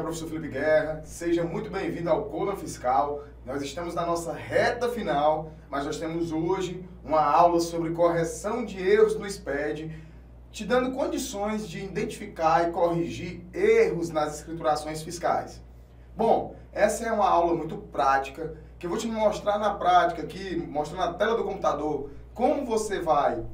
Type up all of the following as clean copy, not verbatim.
professor Felipe Guerra, seja muito bem-vindo ao Coluna Fiscal. Nós estamos na nossa reta final, mas nós temos hoje uma aula sobre correção de erros no SPED, te dando condições de identificar e corrigir erros nas escriturações fiscais. Bom, essa é uma aula muito prática, que eu vou te mostrar na prática aqui, mostrando na tela do computador, como você vai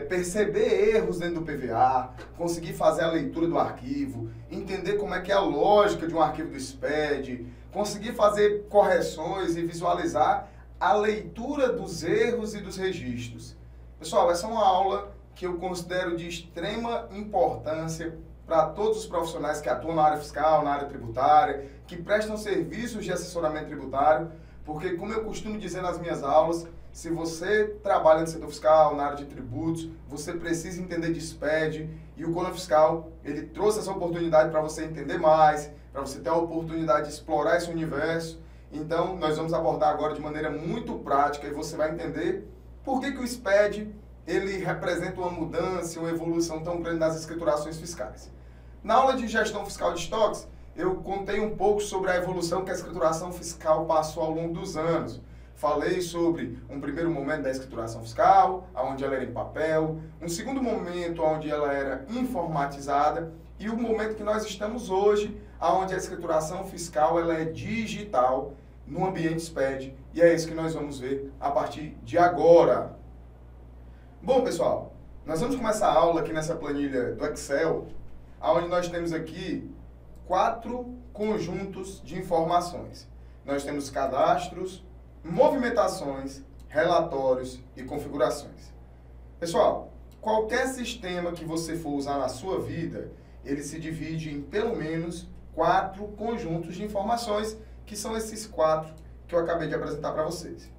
perceber erros dentro do PVA, conseguir fazer a leitura do arquivo, entender como é que é a lógica de um arquivo do SPED, conseguir fazer correções e visualizar a leitura dos erros e dos registros. Pessoal, essa é uma aula que eu considero de extrema importância para todos os profissionais que atuam na área fiscal, na área tributária, que prestam serviços de assessoramento tributário, porque, como eu costumo dizer nas minhas aulas, se você trabalha no setor fiscal, na área de tributos, você precisa entender de SPED, e o Coluna Fiscal, ele trouxe essa oportunidade para você entender mais, para você ter a oportunidade de explorar esse universo. Então, nós vamos abordar agora de maneira muito prática e você vai entender por que o SPED ele representa uma mudança, uma evolução tão grande nas escriturações fiscais. Na aula de gestão fiscal de estoques, eu contei um pouco sobre a evolução que a escrituração fiscal passou ao longo dos anos. Falei sobre um primeiro momento da escrituração fiscal, onde ela era em papel, um segundo momento onde ela era informatizada e o momento que nós estamos hoje, onde a escrituração fiscal ela é digital no ambiente SPED, e é isso que nós vamos ver a partir de agora. Bom, pessoal, nós vamos começar a aula aqui nessa planilha do Excel, onde nós temos aqui 4 conjuntos de informações. Nós temos cadastros, movimentações, relatórios e configurações. Pessoal, qualquer sistema que você for usar na sua vida, ele se divide em pelo menos 4 conjuntos de informações, que são esses 4 que eu acabei de apresentar para vocês.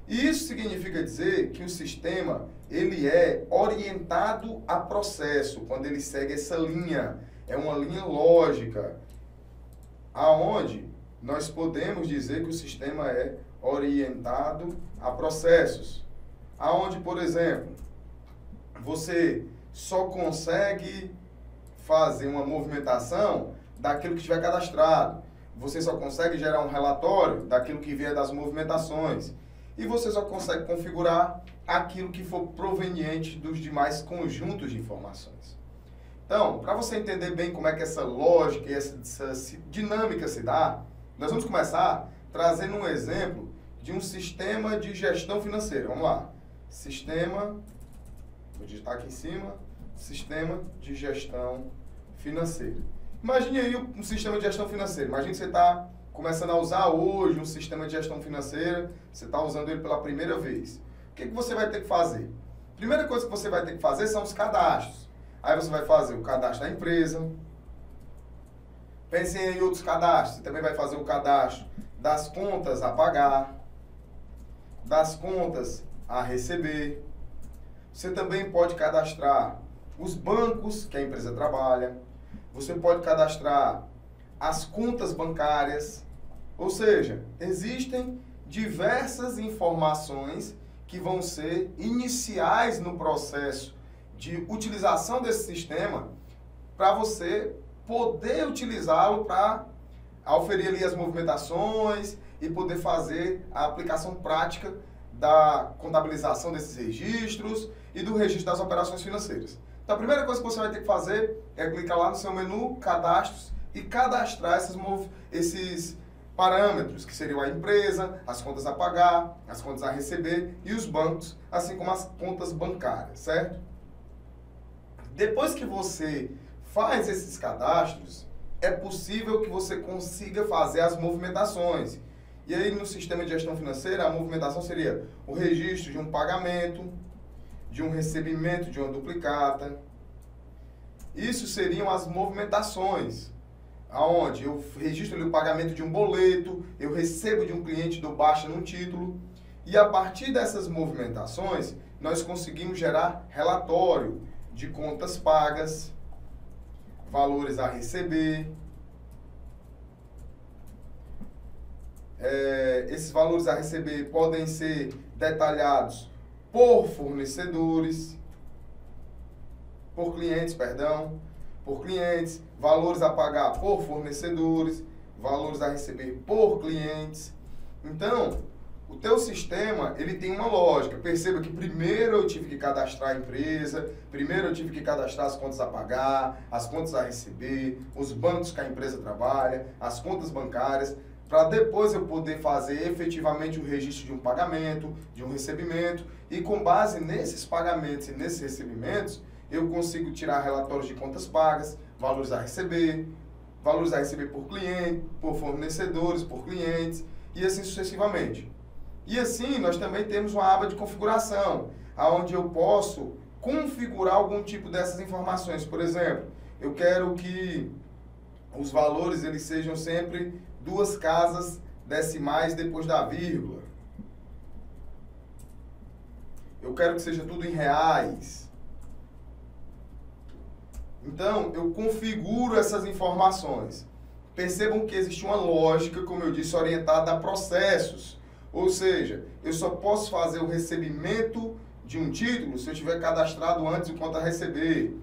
E isso significa dizer que o sistema ele é orientado a processo, quando ele segue essa linha. É uma linha lógica, aonde nós podemos dizer que o sistema é orientado a processos. Aonde, por exemplo, você só consegue fazer uma movimentação daquilo que estiver cadastrado. Você só consegue gerar um relatório daquilo que vier das movimentações. E você só consegue configurar aquilo que for proveniente dos demais conjuntos de informações. Então, para você entender bem como é que essa lógica e essa dinâmica se dá, nós vamos começar trazendo um exemplo de um sistema de gestão financeira. Vamos lá. Sistema, vou digitar aqui em cima, sistema de gestão financeira. Imagine aí um sistema de gestão financeira. Imagine que você está começando a usar hoje um sistema de gestão financeira, você está usando ele pela primeira vez. O que você vai ter que fazer? Primeira coisa que você vai ter que fazer são os cadastros. Aí você vai fazer o cadastro da empresa. Pensem em outros cadastros. Você também vai fazer o cadastro das contas a pagar, das contas a receber. Você também pode cadastrar os bancos que a empresa trabalha. Você pode cadastrar as contas bancárias. Ou seja, existem diversas informações que vão ser iniciais no processo de utilização desse sistema para você poder utilizá-lo para auferir ali as movimentações e poder fazer a aplicação prática da contabilização desses registros e do registro das operações financeiras. Então, a primeira coisa que você vai ter que fazer é clicar lá no seu menu Cadastros e cadastrar esses parâmetros, que seriam a empresa, as contas a pagar, as contas a receber e os bancos, assim como as contas bancárias, certo? Depois que você faz esses cadastros, é possível que você consiga fazer as movimentações. E aí, no sistema de gestão financeira, a movimentação seria o registro de um pagamento, de um recebimento de uma duplicata. Isso seriam as movimentações, aonde eu registro ali o pagamento de um boleto, eu recebo de um cliente, dou baixa num título. E a partir dessas movimentações, nós conseguimos gerar relatório de contas pagas, valores a receber. Esses valores a receber podem ser detalhados por fornecedores, por clientes, perdão. por clientes, valores a pagar por fornecedores, valores a receber por clientes. Então, o teu sistema, ele tem uma lógica. Perceba que primeiro eu tive que cadastrar a empresa, primeiro eu tive que cadastrar as contas a pagar, as contas a receber, os bancos que a empresa trabalha, as contas bancárias, para depois eu poder fazer efetivamente o registro de um pagamento, de um recebimento, e com base nesses pagamentos e nesses recebimentos, eu consigo tirar relatórios de contas pagas, valores a receber por cliente, por fornecedores, por clientes, e assim sucessivamente. E assim, nós também temos uma aba de configuração, onde eu posso configurar algum tipo dessas informações. Por exemplo, eu quero que os valores eles sejam sempre 2 casas decimais depois da vírgula. Eu quero que seja tudo em reais. Então, eu configuro essas informações. Percebam que existe uma lógica, como eu disse, orientada a processos. Ou seja, eu só posso fazer o recebimento de um título se eu tiver cadastrado antes o quanto a receber.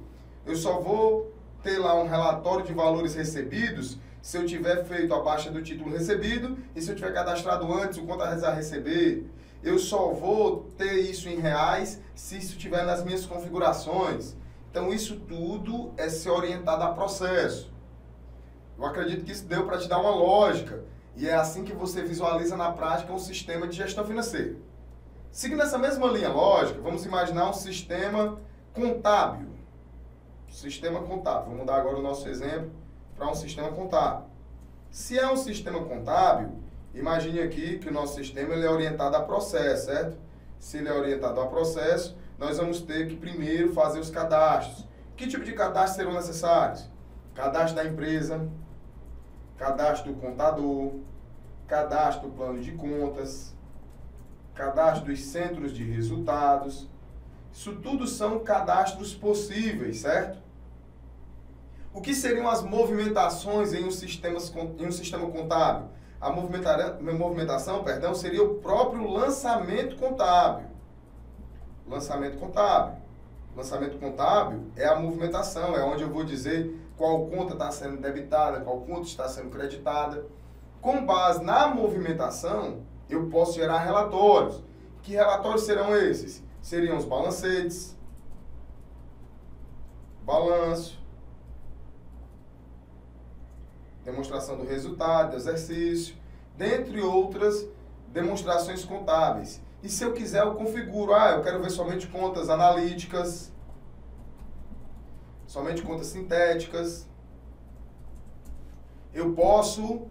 Eu só vou ter lá um relatório de valores recebidos se eu tiver feito a baixa do título recebido e se eu tiver cadastrado antes o quanto a receber. Eu só vou ter isso em reais se isso estiver nas minhas configurações. Então, isso tudo é ser orientado a processo. Eu acredito que isso deu para te dar uma lógica. E é assim que você visualiza na prática um sistema de gestão financeira. Seguindo essa mesma linha lógica, vamos imaginar um sistema contábil. Sistema contábil. Vamos mudar agora o nosso exemplo para um sistema contábil. Se é um sistema contábil, imagine aqui que o nosso sistema ele é orientado a processo, certo? Se ele é orientado a processo, nós vamos ter que primeiro fazer os cadastros. Que tipo de cadastros serão necessários? Cadastro da empresa, cadastro do contador, cadastro do plano de contas, cadastro dos centros de resultados. Isso tudo são cadastros possíveis, certo? O que seriam as movimentações em um sistema contábil? A movimentação, seria o próprio lançamento contábil. Lançamento contábil. Lançamento contábil é a movimentação, é onde eu vou dizer qual conta está sendo debitada, qual conta está sendo creditada. Com base na movimentação, eu posso gerar relatórios. Que relatórios serão esses? Seriam os balancetes, balanço, demonstração do resultado, do exercício, dentre outras demonstrações contábeis. E se eu quiser, eu configuro. Eu quero ver somente contas analíticas, somente contas sintéticas. Eu posso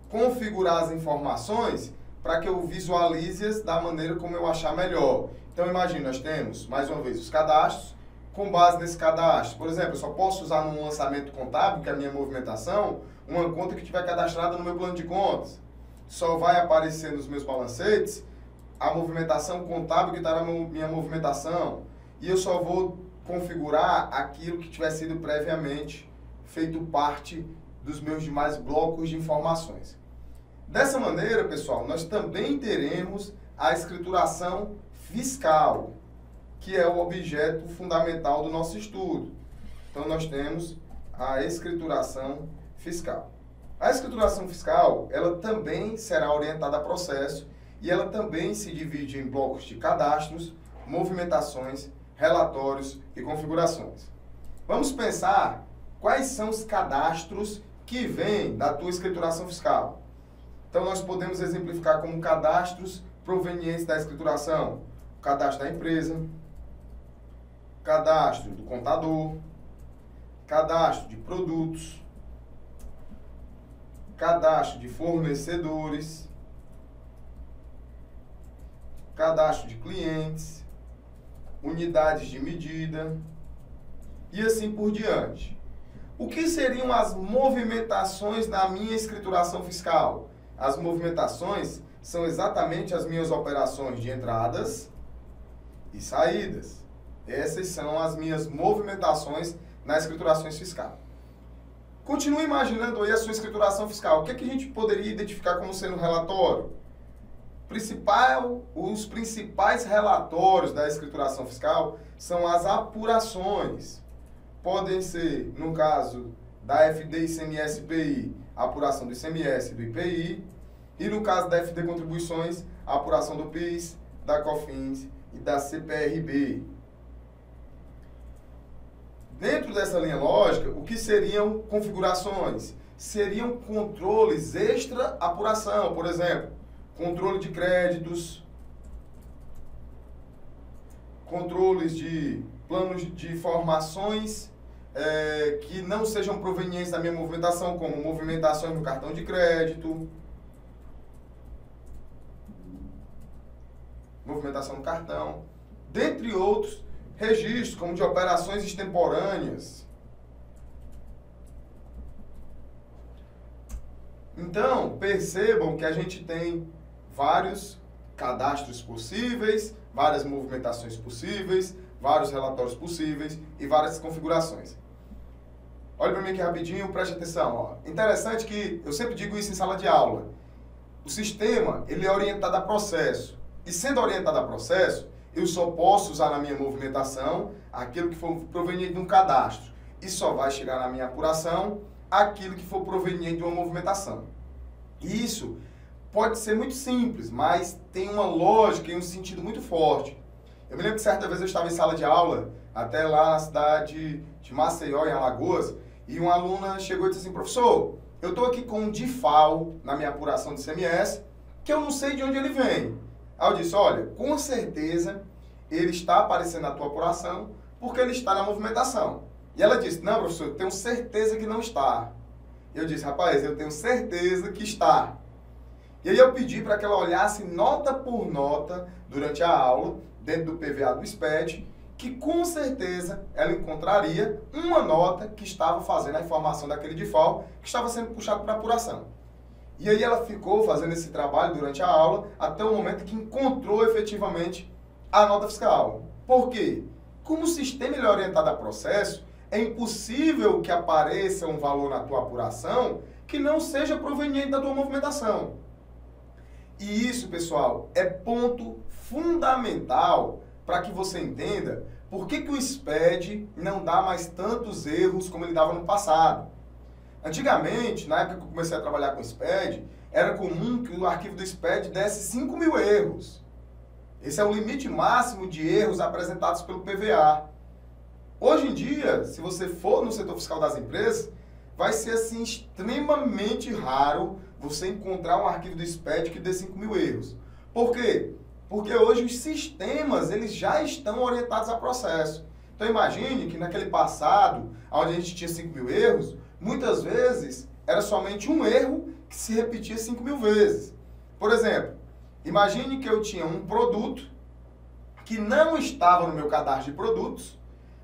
configurar as informações para que eu visualize-as da maneira como eu achar melhor. Então, imagine, nós temos, mais uma vez, os cadastros. Com base nesse cadastro, por exemplo, eu só posso usar num lançamento contábil, que é a minha movimentação, uma conta que estiver cadastrada no meu plano de contas. Só vai aparecer nos meus balancetes a movimentação contábil que está na minha movimentação. E eu só vou configurar aquilo que tiver sido previamente feito parte dos meus demais blocos de informações. Dessa maneira, pessoal, nós também teremos a escrituração fiscal, que é o objeto fundamental do nosso estudo. Então, nós temos a escrituração fiscal. A escrituração fiscal, ela também será orientada a processo e ela também se divide em blocos de cadastros, movimentações, relatórios e configurações. Vamos pensar quais são os cadastros que vêm da tua escrituração fiscal. Então, nós podemos exemplificar como cadastros provenientes da escrituração. O cadastro da empresa, cadastro do contador, cadastro de produtos, cadastro de fornecedores, cadastro de clientes, unidades de medida e assim por diante. O que seriam as movimentações na minha escrituração fiscal? As movimentações são exatamente as minhas operações de entradas e saídas. Essas são as minhas movimentações na escrituração fiscal. Continue imaginando aí a sua escrituração fiscal. O que é que a gente poderia identificar como sendo um relatório? Os principais relatórios da escrituração fiscal são as apurações. podem ser, no caso da FD ICMS PI, a apuração do ICMS e do IPI, e no caso da FD Contribuições, a apuração do PIS, da COFINS e da CPRB. Dentro dessa linha lógica, o que seriam configurações? Seriam controles extra-apuração, por exemplo, controle de créditos, controles de planos de informações que não sejam provenientes da minha movimentação, como movimentações no cartão de crédito, movimentação no cartão, dentre outros registros, como de operações extemporâneas. Então, percebam que a gente tem vários cadastros possíveis, várias movimentações possíveis, vários relatórios possíveis e várias configurações. Olha para mim aqui rapidinho, preste atenção. Ó. Interessante que eu sempre digo isso em sala de aula. O sistema, ele é orientado a processo. E sendo orientado a processo, eu só posso usar na minha movimentação aquilo que for proveniente de um cadastro. E só vai chegar na minha apuração aquilo que for proveniente de uma movimentação. E isso pode ser muito simples, mas tem uma lógica e um sentido muito forte. Eu me lembro que certa vez eu estava em sala de aula, até lá na cidade de Maceió, em Alagoas, e uma aluna chegou e disse assim, professor, eu estou aqui com um DIFAL na minha apuração de ICMS, que eu não sei de onde ele vem. Aí eu disse, olha, com certeza ele está aparecendo na tua apuração porque ele está na movimentação. E ela disse, não, professor, eu tenho certeza que não está. Eu disse, rapaz, eu tenho certeza que está. E aí eu pedi para que ela olhasse nota por nota durante a aula, dentro do PVA do SPED, que com certeza ela encontraria uma nota que estava fazendo a informação daquele DIFAL, que estava sendo puxado para apuração. E aí ela ficou fazendo esse trabalho durante a aula, até o momento que encontrou efetivamente a nota fiscal. Por quê? Como o sistema ele é orientado a processo, é impossível que apareça um valor na tua apuração que não seja proveniente da tua movimentação. E isso, pessoal, é ponto fundamental para que você entenda por que o SPED não dá mais tantos erros como ele dava no passado. Antigamente, na época que eu comecei a trabalhar com o SPED, era comum que o arquivo do SPED desse 5.000 erros. Esse é o limite máximo de erros apresentados pelo PVA. Hoje em dia, se você for no setor fiscal das empresas, vai ser assim extremamente raro você encontrar um arquivo do SPED que dê 5.000 erros. Por quê? Porque hoje os sistemas eles já estão orientados a processo. Então imagine que naquele passado, onde a gente tinha 5.000 erros, muitas vezes era somente um erro que se repetia 5.000 vezes. Por exemplo, imagine que eu tinha um produto que não estava no meu cadastro de produtos,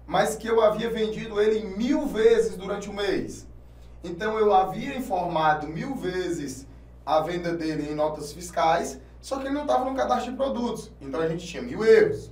mas que eu havia vendido ele 1.000 vezes durante o mês. Então eu havia informado 1.000 vezes a venda dele em notas fiscais, só que ele não estava no cadastro de produtos. Então a gente tinha 1.000 erros.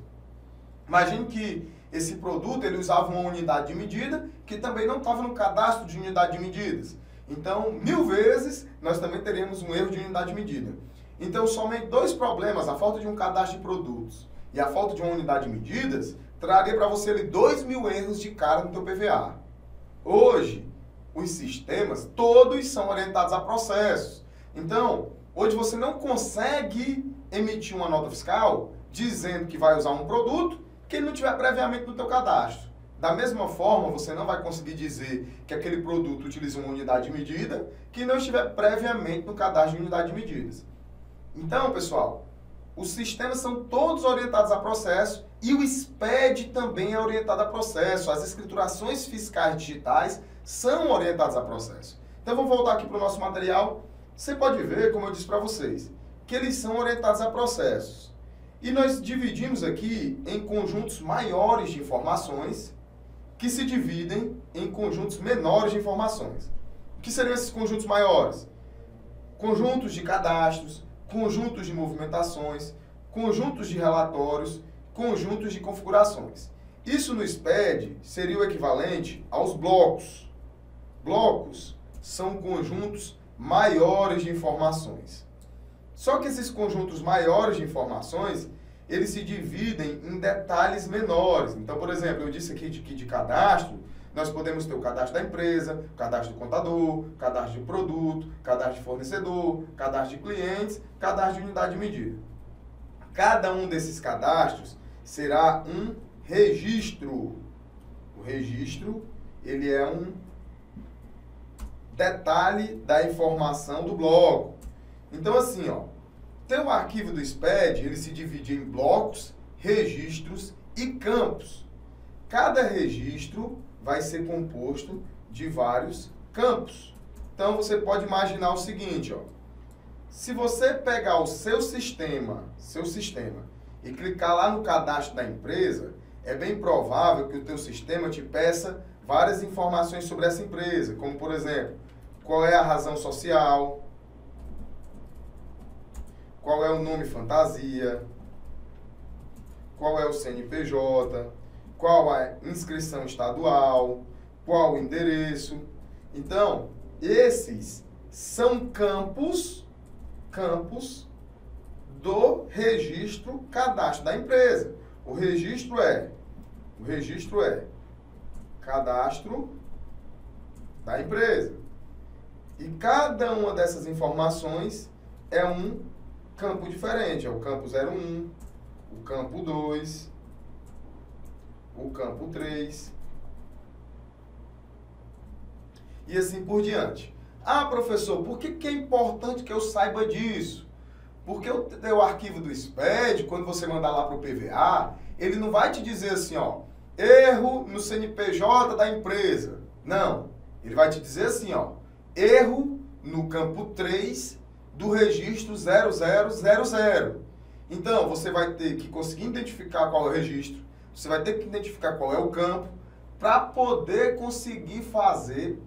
Imagine que esse produto ele usava uma unidade de medida que também não estava no cadastro de unidade de medidas. Então 1.000 vezes nós também teríamos um erro de unidade de medida. Então somente dois problemas, a falta de um cadastro de produtos e a falta de uma unidade de medidas, traria para você ali 2.000 erros de cara no teu PVA. Hoje, os sistemas todos são orientados a processos. Então, hoje você não consegue emitir uma nota fiscal dizendo que vai usar um produto que ele não tiver previamente no teu cadastro. Da mesma forma, você não vai conseguir dizer que aquele produto utiliza uma unidade de medida que não estiver previamente no cadastro de unidade de medidas. Então, pessoal, os sistemas são todos orientados a processo e o SPED também é orientado a processo. As escriturações fiscais digitais são orientadas a processo. Então, vamos voltar aqui para o nosso material. Você pode ver, como eu disse para vocês, que eles são orientados a processos. E nós dividimos aqui em conjuntos maiores de informações que se dividem em conjuntos menores de informações. O que seriam esses conjuntos maiores? Conjuntos de cadastros, conjuntos de movimentações, conjuntos de relatórios, conjuntos de configurações. Isso no SPED seria o equivalente aos blocos. Blocos são conjuntos maiores de informações. Só que esses conjuntos maiores de informações, eles se dividem em detalhes menores. Então, por exemplo, eu disse aqui de cadastro, nós podemos ter o cadastro da empresa, o cadastro do contador, cadastro de produto, cadastro de fornecedor, cadastro de clientes, cadastro de unidade de medida. Cada um desses cadastros será um registro. O registro, ele é um detalhe da informação do bloco. Então, assim, ó, teu arquivo do SPED, ele se divide em blocos, registros e campos. Cada registro vai ser composto de vários campos. Então, você pode imaginar o seguinte, ó. Se você pegar o seu sistema e clicar lá no cadastro da empresa, é bem provável que o teu sistema te peça várias informações sobre essa empresa, como, por exemplo, qual é a razão social, qual é o nome fantasia, qual é o CNPJ, qual a inscrição estadual, qual o endereço. Então, esses são campos do registro cadastro da empresa. O registro é cadastro da empresa. E cada uma dessas informações é um campo diferente. É o campo 01, o campo 2, o campo 3 e assim por diante. Ah, professor, por que é importante que eu saiba disso? Porque o teu arquivo do SPED, quando você mandar lá para o PVA, ele não vai te dizer assim, ó, erro no CNPJ da empresa. Não, ele vai te dizer assim, ó, erro no campo 3 do registro 0000. Então, você vai ter que conseguir identificar qual é o registro, você vai ter que identificar qual é o campo, para poder conseguir fazer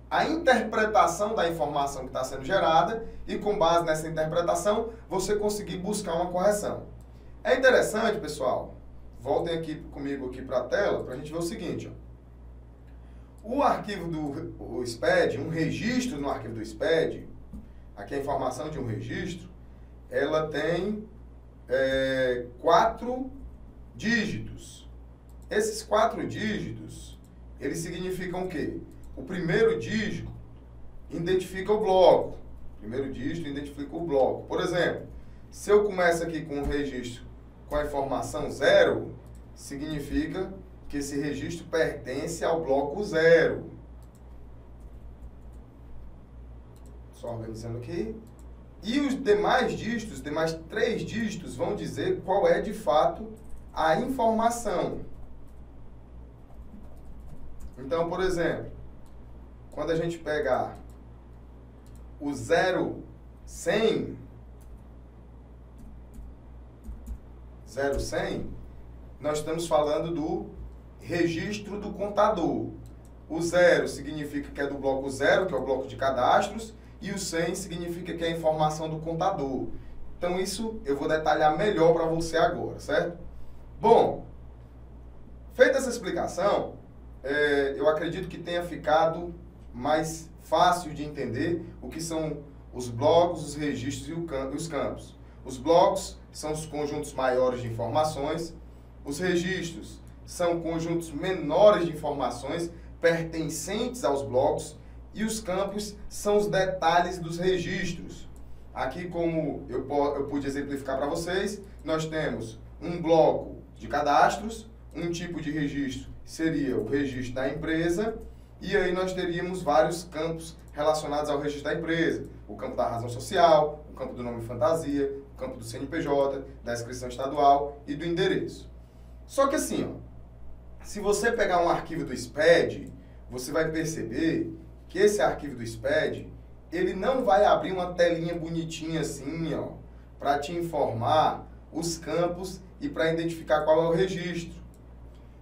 a interpretação da informação que está sendo gerada e, com base nessa interpretação, você conseguir buscar uma correção. É interessante, pessoal, voltem aqui comigo aqui para a tela para a gente ver o seguinte. Ó. O arquivo do SPED, um registro no arquivo do SPED, aqui a informação de um registro, ela tem 4 dígitos. Esses 4 dígitos, eles significam o quê? O primeiro dígito identifica o bloco. O primeiro dígito identifica o bloco. Por exemplo, se eu começo aqui com um registro com a informação 0, significa que esse registro pertence ao bloco 0. Só organizando aqui. E os demais dígitos, os demais 3 dígitos, vão dizer qual é de fato a informação. Então, por exemplo, quando a gente pegar o 0100, nós estamos falando do registro do contador. O 0 significa que é do bloco 0, que é o bloco de cadastros, e o 100 significa que é a informação do contador. Então, isso eu vou detalhar melhor para você agora, certo? Bom, feita essa explicação, eu acredito que tenha ficado mais fácil de entender o que são os blocos, os registros e os campos. Os blocos são os conjuntos maiores de informações, os registros são conjuntos menores de informações pertencentes aos blocos, e os campos são os detalhes dos registros. Aqui, como eu pude exemplificar para vocês, nós temos um bloco de cadastros, um tipo de registro seria o registro da empresa, e aí nós teríamos vários campos relacionados ao registro da empresa. O campo da razão social, o campo do nome fantasia, o campo do CNPJ, da inscrição estadual e do endereço. Só que assim, ó, se você pegar um arquivo do SPED, você vai perceber que esse arquivo do SPED, ele não vai abrir uma telinha bonitinha assim, ó, para te informar os campos e para identificar qual é o registro.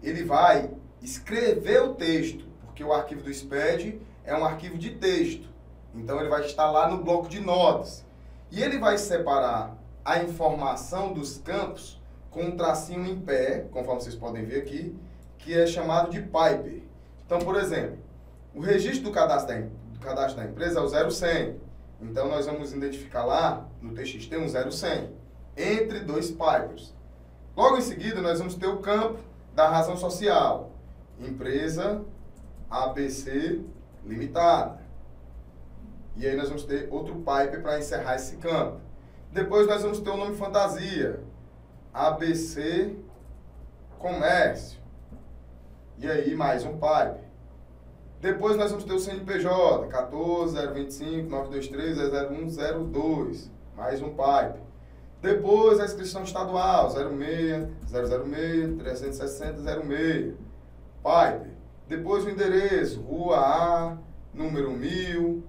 Ele vai escrever o texto, porque o arquivo do SPED é um arquivo de texto. Então, ele vai estar lá no bloco de notas. E ele vai separar a informação dos campos com um tracinho em pé, conforme vocês podem ver aqui, que é chamado de Piper. Então, por exemplo, o registro do cadastro da empresa é o 0100. Então, nós vamos identificar lá no TXT um 0100, entre 2 Pipers. Logo em seguida, nós vamos ter o campo da razão social. empresa ABC Limitada. E aí nós vamos ter outro pipe para encerrar esse campo. Depois nós vamos ter o nome fantasia, ABC Comércio. E aí mais um pipe. Depois nós vamos ter o CNPJ, 14.025.923.001.02. Mais um pipe. Depois a inscrição estadual, 06.006.360.06. Pipe. Depois o endereço, Rua A, número 1000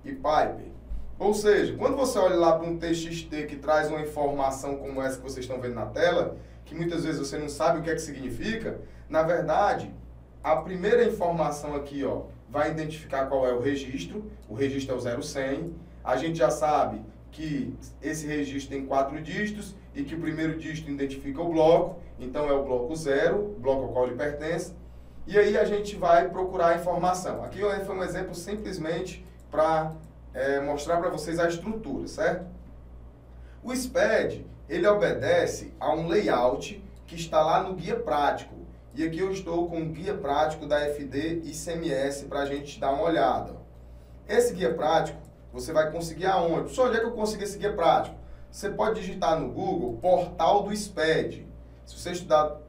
e pipe. Ou seja, quando você olha lá para um TXT que traz uma informação como essa que vocês estão vendo na tela, que muitas vezes você não sabe o que é que significa, na verdade, a primeira informação aqui, ó, vai identificar qual é o registro é o 0100. A gente já sabe que esse registro tem 4 dígitos e que o primeiro dígito identifica o bloco, então é o bloco 0, o bloco ao qual ele pertence. E aí a gente vai procurar a informação. Aqui foi um exemplo simplesmente para mostrar para vocês a estrutura, certo? O SPED, ele obedece a um layout que está lá no guia prático. E aqui eu estou com o guia prático da FD ICMS para a gente dar uma olhada. Esse guia prático, você vai conseguir aonde? Só onde é que eu consigo esse guia prático? Você pode digitar no Google Portal do SPED. Se você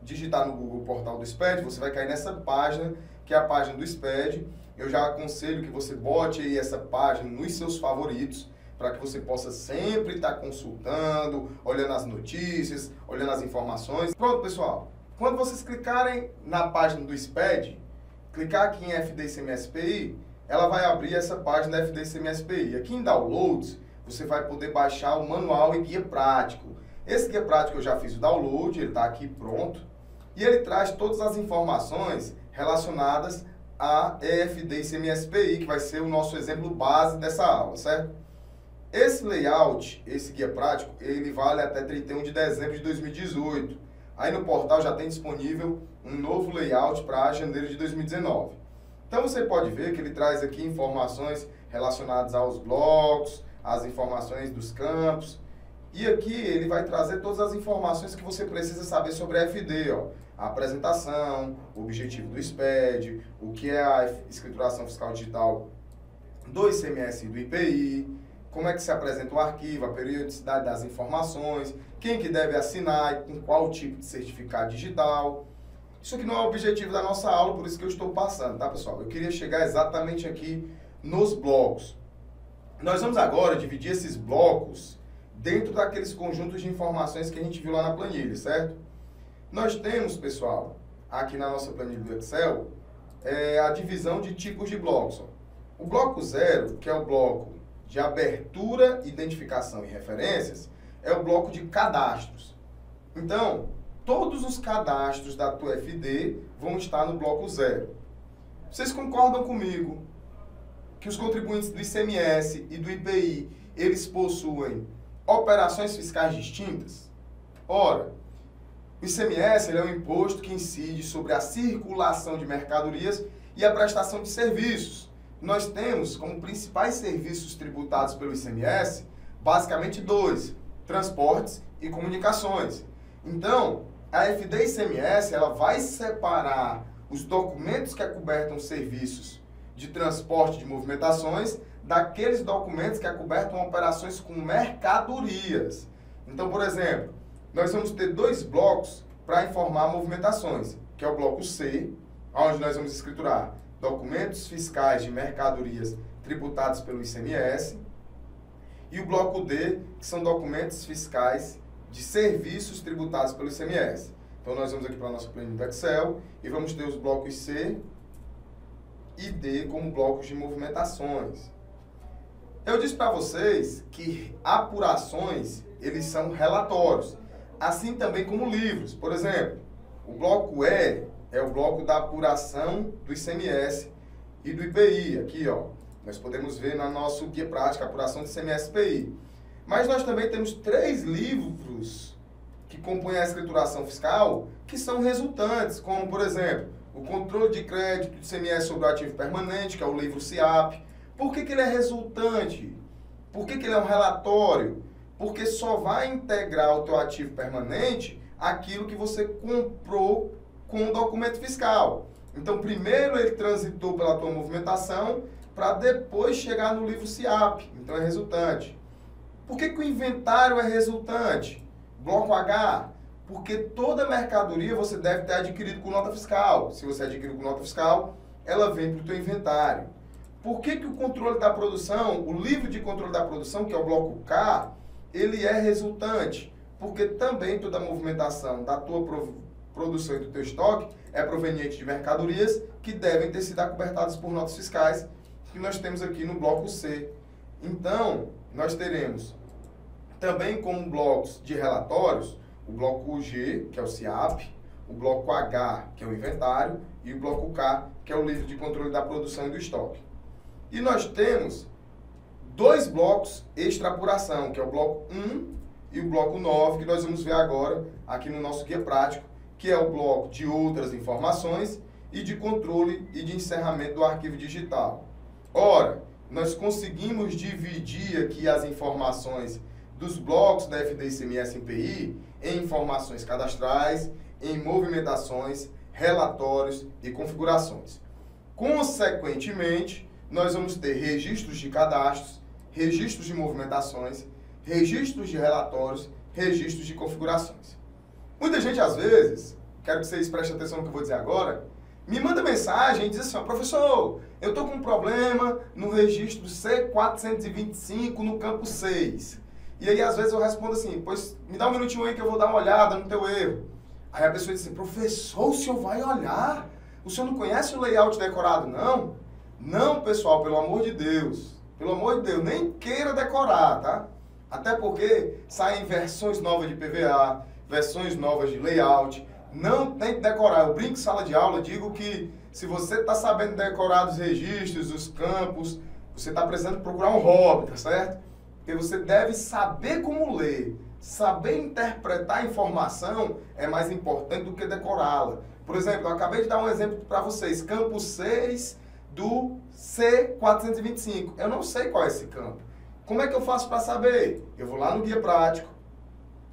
digitar no Google Portal do SPED, você vai cair nessa página, que é a página do SPED. Eu já aconselho que você bote aí essa página nos seus favoritos, para que você possa sempre estar consultando, olhando as notícias, olhando as informações. Pronto, pessoal. Quando vocês clicarem na página do SPED, clicar aqui em FD ICMS PI, ela vai abrir essa página da FD ICMS PI. Aqui em Downloads, você vai poder baixar o manual e guia prático. Esse guia prático eu já fiz o download, ele está aqui pronto. E ele traz todas as informações relacionadas a EFD ICMS PI, que vai ser o nosso exemplo base dessa aula, certo? Esse layout, esse guia prático, ele vale até 31 de dezembro de 2018. Aí no portal já tem disponível um novo layout para janeiro de 2019. Então você pode ver que ele traz aqui informações relacionadas aos blocos, as informações dos campos. E aqui ele vai trazer todas as informações que você precisa saber sobre a FD, ó. A apresentação, o objetivo do SPED, o que é a escrituração fiscal digital do ICMS e do IPI, como é que se apresenta o arquivo, a periodicidade das informações, quem que deve assinar, com qual tipo de certificado digital. Isso aqui não é o objetivo da nossa aula, por isso que eu estou passando, tá, pessoal? Eu queria chegar exatamente aqui nos blocos. Nós vamos agora dividir esses blocos dentro daqueles conjuntos de informações que a gente viu lá na planilha, certo? Nós temos, pessoal, aqui na nossa planilha do Excel, a divisão de tipos de blocos. O bloco 0, que é o bloco de abertura, identificação e referências, é o bloco de cadastros. Então, todos os cadastros da tua FD vão estar no bloco 0. Vocês concordam comigo que os contribuintes do ICMS e do IPI, eles possuem operações fiscais distintas? Ora, o ICMS ele é um imposto que incide sobre a circulação de mercadorias e a prestação de serviços. Nós temos como principais serviços tributados pelo ICMS, basicamente 2, transportes e comunicações. Então, a FD ICMS ela vai separar os documentos que acobertam serviços de transporte de movimentações daqueles documentos que acobertam operações com mercadorias. Então, por exemplo, nós vamos ter 2 blocos para informar movimentações, que é o bloco C, onde nós vamos escriturar documentos fiscais de mercadorias tributados pelo ICMS, e o bloco D, que são documentos fiscais de serviços tributados pelo ICMS. Então, nós vamos aqui para a nossa planilha do Excel e vamos ter os blocos C e D como blocos de movimentações. Eu disse para vocês que apurações, eles são relatórios, assim também como livros. Por exemplo, o bloco E é o bloco da apuração do ICMS e do IPI. Aqui, ó, nós podemos ver no nosso guia prático, a apuração do ICMS e IPI. Mas nós também temos 3 livros que compõem a escrituração fiscal que são resultantes, como, por exemplo, o controle de crédito do ICMS sobre o ativo permanente, que é o livro CIAP. Por que ele é resultante? Por que ele é um relatório? Porque só vai integrar o teu ativo permanente aquilo que você comprou com o documento fiscal. Então, primeiro ele transitou pela tua movimentação para depois chegar no livro SIAP. Então, é resultante. Por que o inventário é resultante? Bloco H, porque toda mercadoria você deve ter adquirido com nota fiscal. Se você adquiriu com nota fiscal, ela vem para o teu inventário. Por que o controle da produção, o livro de controle da produção, que é o bloco K, ele é resultante? Porque também toda a movimentação da tua produção e do teu estoque é proveniente de mercadorias que devem ter sido acobertadas por notas fiscais, que nós temos aqui no bloco C. Então, nós teremos também como blocos de relatórios, o bloco G, que é o SIAP, o bloco H, que é o inventário, e o bloco K, que é o livro de controle da produção e do estoque. E nós temos dois blocos extrapuração, que é o bloco 1 e o bloco 9, que nós vamos ver agora aqui no nosso guia prático, que é o bloco de outras informações e de controle e de encerramento do arquivo digital. Ora, nós conseguimos dividir aqui as informações dos blocos da FD-ICMS em PI em informações cadastrais, em movimentações, relatórios e configurações. Consequentemente, nós vamos ter registros de cadastros, registros de movimentações, registros de relatórios, registros de configurações. Muita gente, às vezes, quero que vocês prestem atenção no que eu vou dizer agora, me manda mensagem e diz assim, professor, eu estou com um problema no registro C425 no campo 6. E aí, às vezes, eu respondo assim, pois me dá um minutinho aí que eu vou dar uma olhada no teu erro. Aí a pessoa diz assim, professor, o senhor vai olhar? O senhor não conhece o layout decorado, não? Não, pessoal, pelo amor de Deus. Pelo amor de Deus, nem queira decorar, tá? Até porque saem versões novas de PVA, versões novas de layout. Não tem que decorar. Eu brinco em sala de aula, digo que se você está sabendo decorar os registros, os campos, você está precisando procurar um hobby, tá certo? Porque você deve saber como ler. Saber interpretar a informação é mais importante do que decorá-la. Por exemplo, eu acabei de dar um exemplo para vocês. Campo 6 do C425. Eu não sei qual é esse campo. Como é que eu faço para saber? Eu vou lá no guia prático,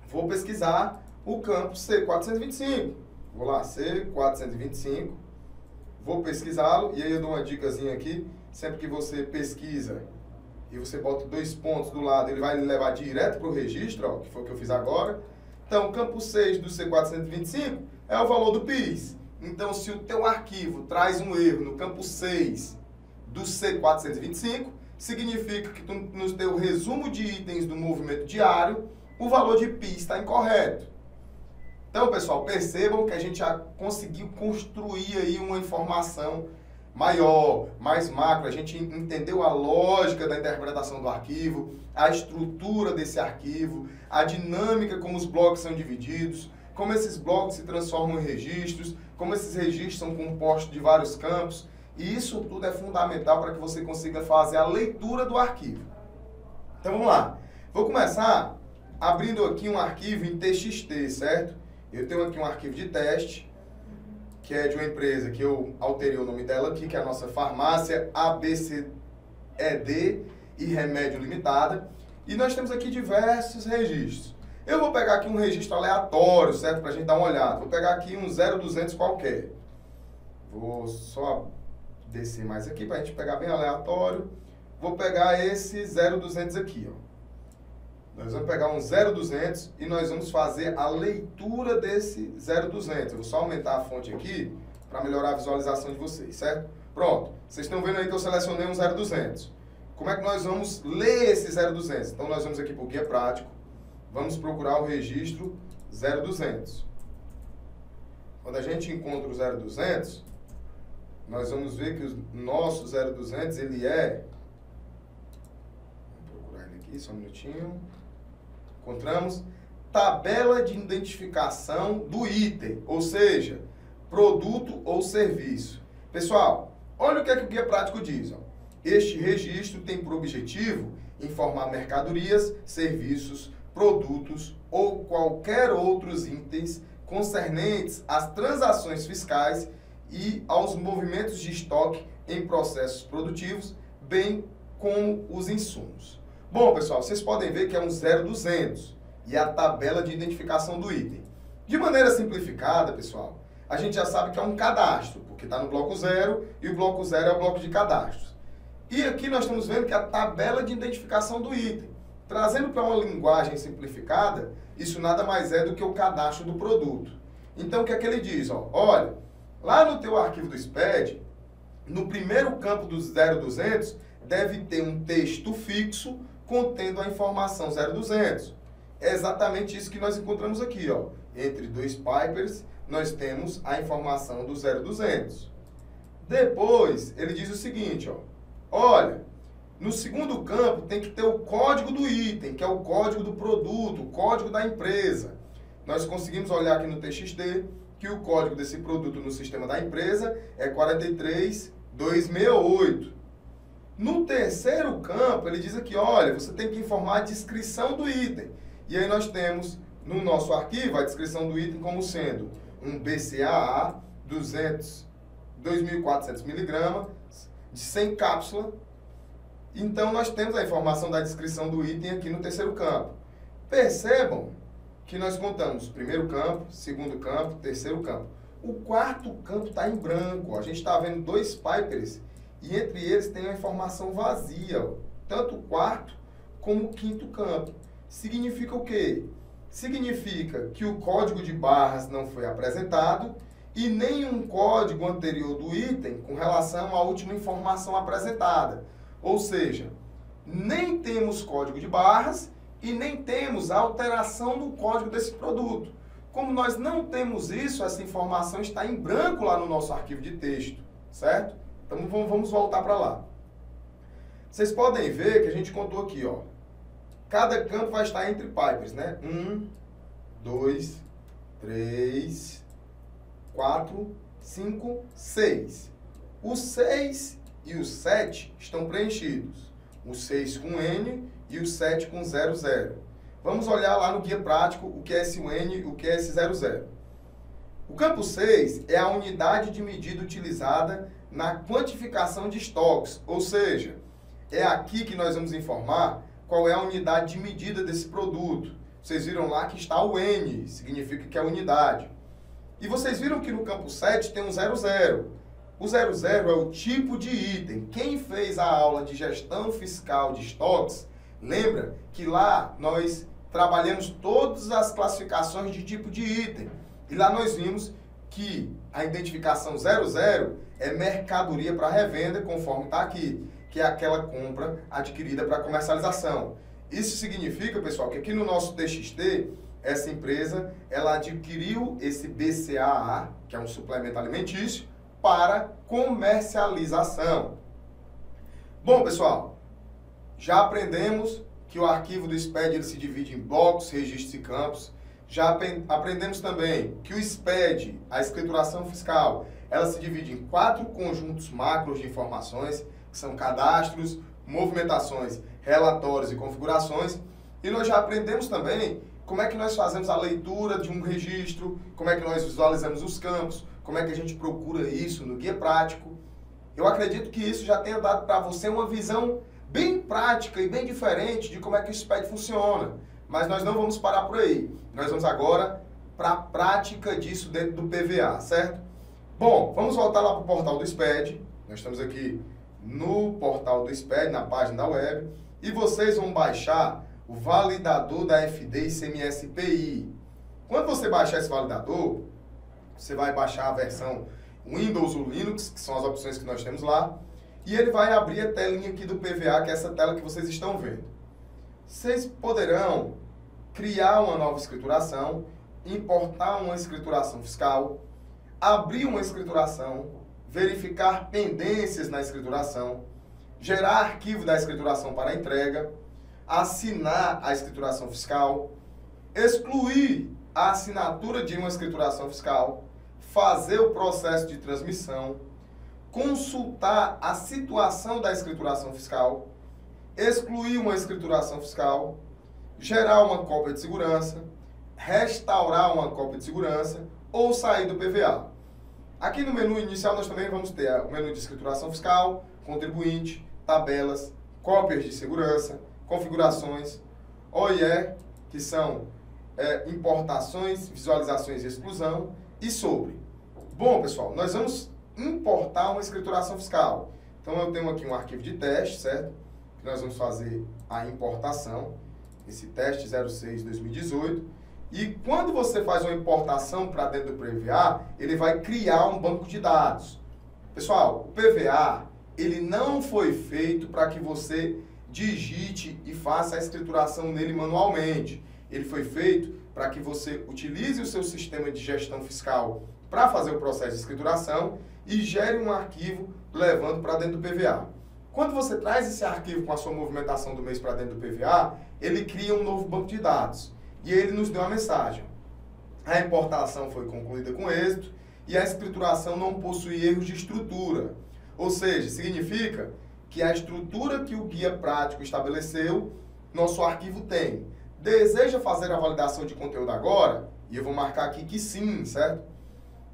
vou pesquisar o campo C425. Vou lá, C425, vou pesquisá-lo e aí eu dou uma dicasinha aqui. Sempre que você pesquisa e você bota 2 pontos do lado, ele vai levar direto para o registro, ó, que foi o que eu fiz agora. Então, campo 6 do C425 é o valor do PIS. Então, se o teu arquivo traz um erro no campo 6 do C425, significa que no teu resumo de itens do movimento diário, o valor de PIS está incorreto. Então, pessoal, percebam que a gente já conseguiu construir aí uma informação maior, mais macro. A gente entendeu a lógica da interpretação do arquivo, a estrutura desse arquivo, a dinâmica como os blocos são divididos, como esses blocos se transformam em registros, como esses registros são compostos de vários campos. E isso tudo é fundamental para que você consiga fazer a leitura do arquivo. Então vamos lá. Vou começar abrindo aqui um arquivo em TXT, certo? Eu tenho aqui um arquivo de teste, que é de uma empresa que eu alterei o nome dela aqui, que é a nossa farmácia ABCED e Remédio Limitada. E nós temos aqui diversos registros. Eu vou pegar aqui um registro aleatório, certo? Para a gente dar uma olhada. Vou pegar aqui um 0200 qualquer. Vou só descer mais aqui para a gente pegar bem aleatório. Vou pegar esse 0200 aqui, ó. Nós vamos pegar um 0200 e nós vamos fazer a leitura desse 0200. Eu vou só aumentar a fonte aqui para melhorar a visualização de vocês, certo? Pronto. Vocês estão vendo aí que eu selecionei um 0200. Como é que nós vamos ler esse 0200? Então, nós vamos aqui para o guia prático. Vamos procurar o registro 0200. Quando a gente encontra o 0200, nós vamos ver que o nosso 0200, ele é... Vamos procurar ele aqui, só um minutinho. Encontramos tabela de identificação do item, ou seja, produto ou serviço. Pessoal, olha o que é que o guia prático diz. Ó. Este registro tem por objetivo informar mercadorias, serviços, produtos ou qualquer outros itens concernentes às transações fiscais e aos movimentos de estoque em processos produtivos, bem como os insumos. Bom, pessoal, vocês podem ver que é um 0200 e a tabela de identificação do item. De maneira simplificada, pessoal, a gente já sabe que é um cadastro, porque está no bloco 0 e o bloco 0 é o bloco de cadastros. E aqui nós estamos vendo que é a tabela de identificação do item. Trazendo para uma linguagem simplificada, isso nada mais é do que o cadastro do produto. Então, o que é que ele diz? Olha, lá no teu arquivo do SPED, no primeiro campo do 0200, deve ter um texto fixo contendo a informação 0200. É exatamente isso que nós encontramos aqui. Entre dois pipers, nós temos a informação do 0200. Depois, ele diz o seguinte, olha, no segundo campo tem que ter o código do item, que é o código do produto, o código da empresa. Nós conseguimos olhar aqui no TXT que o código desse produto no sistema da empresa é 43268. No terceiro campo, ele diz aqui, olha, você tem que informar a descrição do item. E aí nós temos no nosso arquivo a descrição do item como sendo um BCAA 2.400 mg de 100 cápsulas. Então, nós temos a informação da descrição do item aqui no terceiro campo. Percebam que nós contamos primeiro campo, segundo campo, terceiro campo. O quarto campo está em branco. A gente está vendo dois pipers e entre eles tem a informação vazia. Tanto o quarto como o quinto campo. Significa o quê? Significa que o código de barras não foi apresentado e nenhum código anterior do item com relação à última informação apresentada. Ou seja, nem temos código de barras e nem temos a alteração do código desse produto. Como nós não temos isso, essa informação está em branco lá no nosso arquivo de texto, certo? Então vamos voltar para lá. Vocês podem ver que a gente contou aqui, cada campo vai estar entre pipers, né? 1, 2, 3, 4, 5, 6. O 6 e o 7 estão preenchidos. O 6 com N e o 7 com 00. Vamos olhar lá no guia prático o que é esse N e o que é esse 00. O campo 6 é a unidade de medida utilizada na quantificação de estoques, ou seja, é aqui que nós vamos informar qual é a unidade de medida desse produto. Vocês viram lá que está o N, significa que é a unidade. E vocês viram que no campo 7 tem um 00. O 00 é o tipo de item. Quem fez a aula de gestão fiscal de estoques, lembra que lá nós trabalhamos todas as classificações de tipo de item. E lá nós vimos que a identificação 00 é mercadoria para revenda, conforme está aqui, que é aquela compra adquirida para comercialização. Isso significa, pessoal, que aqui no nosso TXT, essa empresa, ela adquiriu esse BCAA, que é um suplemento alimentício, para comercialização. Bom, pessoal, já aprendemos que o arquivo do SPED ele se divide em blocos, registros e campos. Já aprendemos também que o SPED, a escrituração fiscal, ela se divide em 4 conjuntos macros de informações, que são cadastros, movimentações, relatórios e configurações. E nós já aprendemos também como é que nós fazemos a leitura de um registro, como é que nós visualizamos os campos, como é que a gente procura isso no guia prático. Eu acredito que isso já tenha dado para você uma visão bem prática e bem diferente de como é que o SPED funciona. Mas nós não vamos parar por aí. Nós vamos agora para a prática disso dentro do PVA, certo? Bom, vamos voltar lá para o portal do SPED. Nós estamos aqui no portal do SPED, na página da web. E vocês vão baixar o validador da FD ICMS PI. Quando você baixar esse validador, você vai baixar a versão Windows ou Linux, que são as opções que nós temos lá, e ele vai abrir a telinha aqui do PVA, que é essa tela que vocês estão vendo. Vocês poderão criar uma nova escrituração, importar uma escrituração fiscal, abrir uma escrituração, verificar pendências na escrituração, gerar arquivo da escrituração para entrega, assinar a escrituração fiscal, excluir a assinatura de uma escrituração fiscal, fazer o processo de transmissão, consultar a situação da escrituração fiscal, excluir uma escrituração fiscal, gerar uma cópia de segurança, restaurar uma cópia de segurança ou sair do PVA. Aqui no menu inicial nós também vamos ter o menu de escrituração fiscal, contribuinte, tabelas, cópias de segurança, configurações, OIE, que são importações, visualizações e exclusão, e sobre. Bom, pessoal, nós vamos importar uma escrituração fiscal. Então, eu tenho aqui um arquivo de teste, certo? Que nós vamos fazer a importação, esse teste 06/2018. E quando você faz uma importação para dentro do PVA, ele vai criar um banco de dados. Pessoal, o PVA, ele não foi feito para que você digite e faça a escrituração nele manualmente. Ele foi feito para que você utilize o seu sistema de gestão fiscal para fazer o processo de escrituração e gere um arquivo levando para dentro do PVA. Quando você traz esse arquivo com a sua movimentação do mês para dentro do PVA, ele cria um novo banco de dados. E ele nos deu uma mensagem. A importação foi concluída com êxito e a escrituração não possui erros de estrutura. Ou seja, significa que a estrutura que o guia prático estabeleceu, nosso arquivo tem. Deseja fazer a validação de conteúdo agora? E eu vou marcar aqui que sim, certo?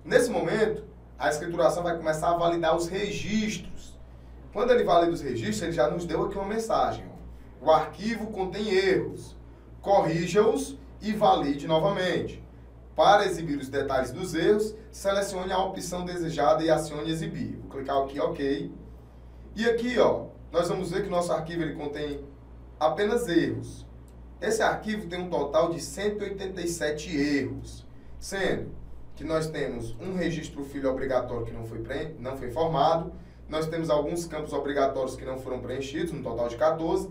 Nesse momento, a escrituração vai começar a validar os registros. Quando ele valida os registros, ele já nos deu aqui uma mensagem. O arquivo contém erros. Corrija-os e valide novamente. Para exibir os detalhes dos erros, selecione a opção desejada e acione exibir. Vou clicar aqui, OK. E aqui, ó, nós vamos ver que o nosso arquivo ele contém apenas erros. Esse arquivo tem um total de 187 erros, sendo que nós temos um registro filho obrigatório que não foi informado, nós temos alguns campos obrigatórios que não foram preenchidos, no total de 14,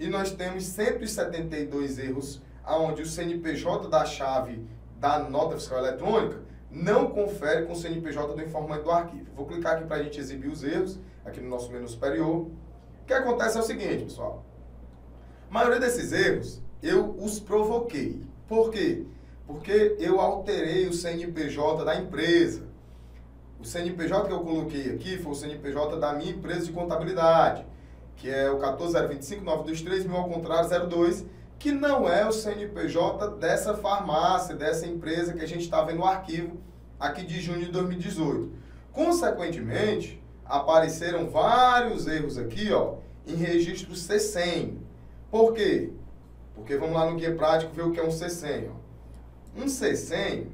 e nós temos 172 erros onde o CNPJ da chave da nota fiscal eletrônica não confere com o CNPJ do informante do arquivo. Vou clicar aqui para a gente exibir os erros, aqui no nosso menu superior. O que acontece é o seguinte, pessoal. A maioria desses erros, eu os provoquei. Por quê? Porque eu alterei o CNPJ da empresa. O CNPJ que eu coloquei aqui foi o CNPJ da minha empresa de contabilidade, que é o 14025-923, ao contrário, 02, que não é o CNPJ dessa farmácia, dessa empresa que a gente está vendo no arquivo aqui de junho de 2018. Consequentemente, apareceram vários erros aqui, ó, em registro C100. Por quê? Porque vamos lá no guia prático ver o que é um C100. Ó. Um C100,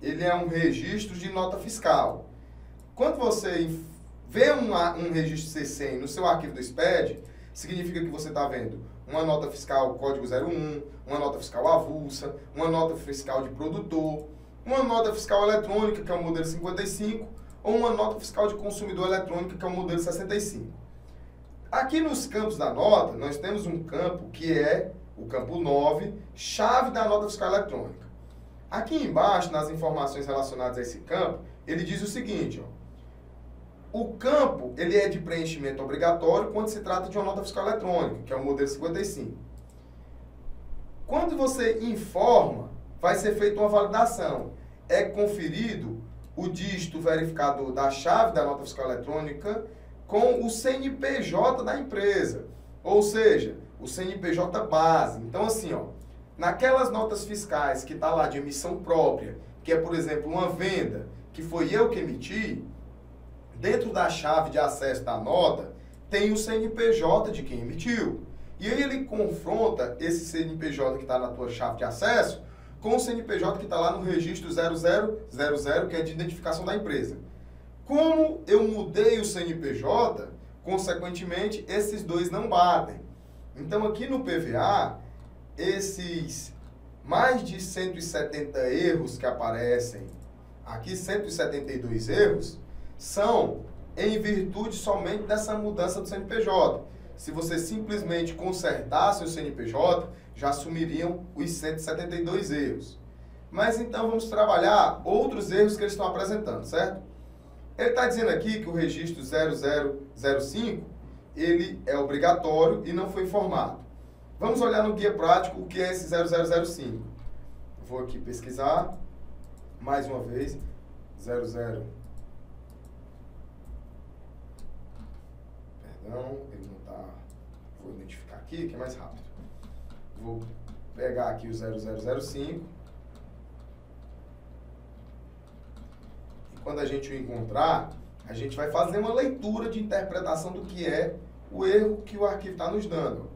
ele é um registro de nota fiscal. Quando você vê um registro C100 no seu arquivo do SPED, significa que você está vendo uma nota fiscal código 01, uma nota fiscal avulsa, uma nota fiscal de produtor, uma nota fiscal eletrônica, que é o modelo 55, ou uma nota fiscal de consumidor eletrônica, que é o modelo 65. Aqui nos campos da nota, nós temos um campo que é o campo 9, chave da nota fiscal eletrônica. Aqui embaixo, nas informações relacionadas a esse campo, ele diz o seguinte, ó. O campo, ele é de preenchimento obrigatório quando se trata de uma nota fiscal eletrônica, que é o modelo 55. Quando você informa, vai ser feita uma validação. É conferido o dígito verificador da chave da nota fiscal eletrônica com o CNPJ da empresa, ou seja, o CNPJ base. Então, assim, ó, naquelas notas fiscais que está lá de emissão própria, que é, por exemplo, uma venda que foi eu que emiti, dentro da chave de acesso da nota, tem o CNPJ de quem emitiu. E aí ele confronta esse CNPJ que está na tua chave de acesso com o CNPJ que está lá no registro 0000, que é de identificação da empresa. Como eu mudei o CNPJ, consequentemente, esses dois não batem. Então, aqui no PVA, esses mais de 170 erros que aparecem, aqui 172 erros, são em virtude somente dessa mudança do CNPJ. Se você simplesmente consertasse o CNPJ, já assumiriam os 172 erros. Mas então vamos trabalhar outros erros que eles estão apresentando, certo? Ele está dizendo aqui que o registro 0005, ele é obrigatório e não foi informado. Vamos olhar no guia prático o que é esse 0005. Vou aqui pesquisar, mais uma vez, 00. Perdão, ele não está... Vou identificar aqui, que é mais rápido. Vou pegar aqui o 0005. E quando a gente o encontrar, a gente vai fazer uma leitura de interpretação do que é o erro que o arquivo está nos dando.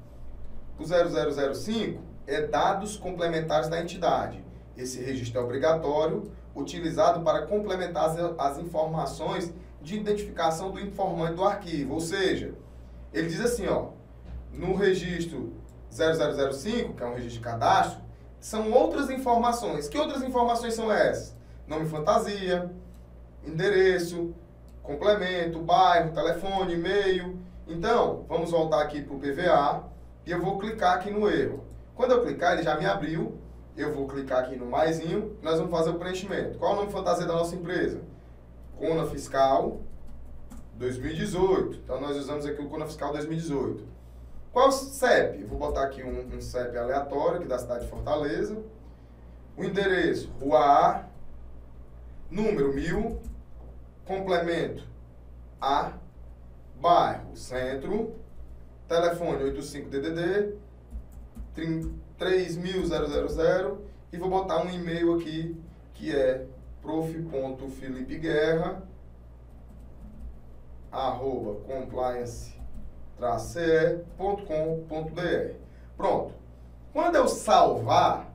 O 0005 é dados complementares da entidade. Esse registro é obrigatório, utilizado para complementar as informações de identificação do informante do arquivo. Ou seja, ele diz assim, ó, no registro 0005, que é um registro de cadastro, são outras informações. Que outras informações são essas? Nome fantasia, endereço, complemento, bairro, telefone, e-mail. Então, vamos voltar aqui para o PVA e eu vou clicar aqui no erro. Quando eu clicar, ele já me abriu. Eu vou clicar aqui no maisinho, nós vamos fazer o preenchimento. Qual é o nome fantasia da nossa empresa? Cona Fiscal 2018. Então, nós usamos aqui o Cona Fiscal 2018. Qual é o CEP? Eu vou botar aqui um CEP aleatório, aqui da cidade de Fortaleza. O endereço, Rua A, número 1000, complemento A, bairro Centro, telefone 85DDD 3000 e vou botar um e-mail aqui que é prof.filipeguerra@compliance-ce.com.br. Pronto. Quando eu salvar,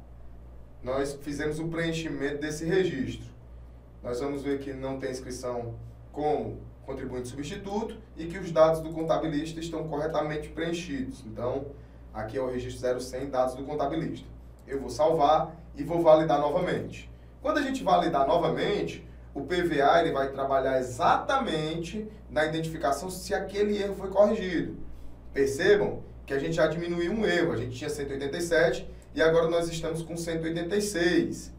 nós fizemos o preenchimento desse registro. Nós vamos ver que não tem inscrição como contribuinte substituto e que os dados do contabilista estão corretamente preenchidos. Então, aqui é o registro 0100, dados do contabilista. Eu vou salvar e vou validar novamente. Quando a gente validar novamente, o PVA ele vai trabalhar exatamente na identificação se aquele erro foi corrigido. Percebam que a gente já diminuiu um erro. A gente tinha 187 e agora nós estamos com 186.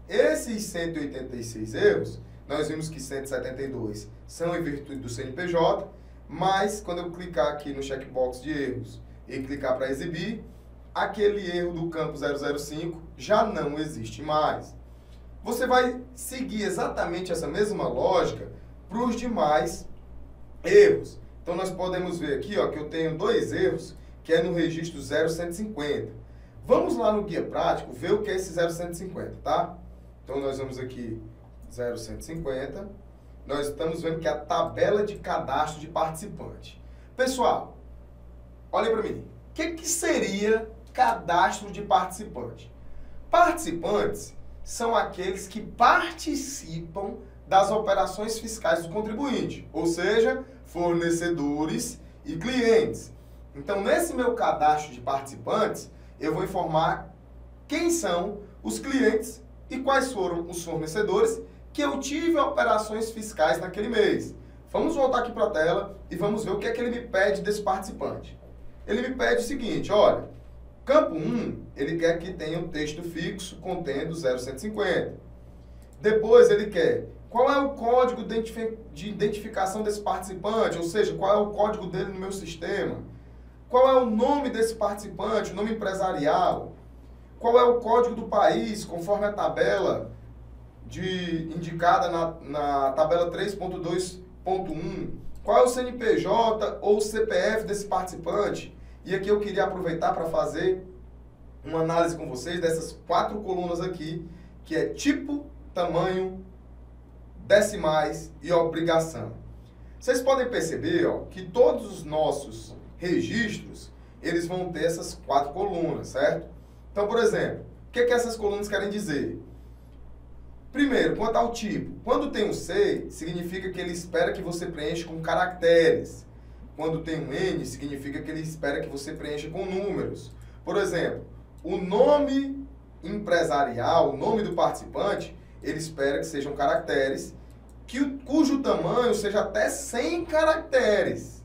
Esses 186 erros, nós vimos que 172 são em virtude do CNPJ, mas quando eu clicar aqui no checkbox de erros e clicar para exibir, aquele erro do campo 005 já não existe mais. Você vai seguir exatamente essa mesma lógica para os demais erros. Então, nós podemos ver aqui ó, que eu tenho 2 erros, que é no registro 0150. Vamos lá no guia prático ver o que é esse 0150, tá? Então, nós vamos aqui 0150. Nós estamos vendo que é a tabela de cadastro de participante. Pessoal, olhem para mim. O que seria cadastro de participante? Participantes são aqueles que participam das operações fiscais do contribuinte, ou seja, fornecedores e clientes. Então, nesse meu cadastro de participantes, eu vou informar quem são os clientes e quais foram os fornecedores que eu tive operações fiscais naquele mês. Vamos voltar aqui para a tela e vamos ver o que é que ele me pede desse participante. Ele me pede o seguinte, olha, campo 1, ele quer que tenha um texto fixo contendo 0150. Depois ele quer qual é o código de identificação desse participante, ou seja, qual é o código dele no meu sistema. Qual é o nome desse participante, o nome empresarial. Qual é o código do país, conforme a tabela indicada na tabela 3.2.1. Qual é o CNPJ ou o CPF desse participante? E aqui eu queria aproveitar para fazer uma análise com vocês dessas 4 colunas aqui, que é tipo, tamanho, decimais e obrigação. Vocês podem perceber ó, que todos os nossos registros, eles vão ter essas 4 colunas, certo? Então, por exemplo, o que essas colunas querem dizer? Primeiro, quanto ao tipo. Quando tem um C, significa que ele espera que você preencha com caracteres. Quando tem um N, significa que ele espera que você preencha com números. Por exemplo, o nome empresarial, o nome do participante, ele espera que sejam caracteres, cujo tamanho seja até 100 caracteres.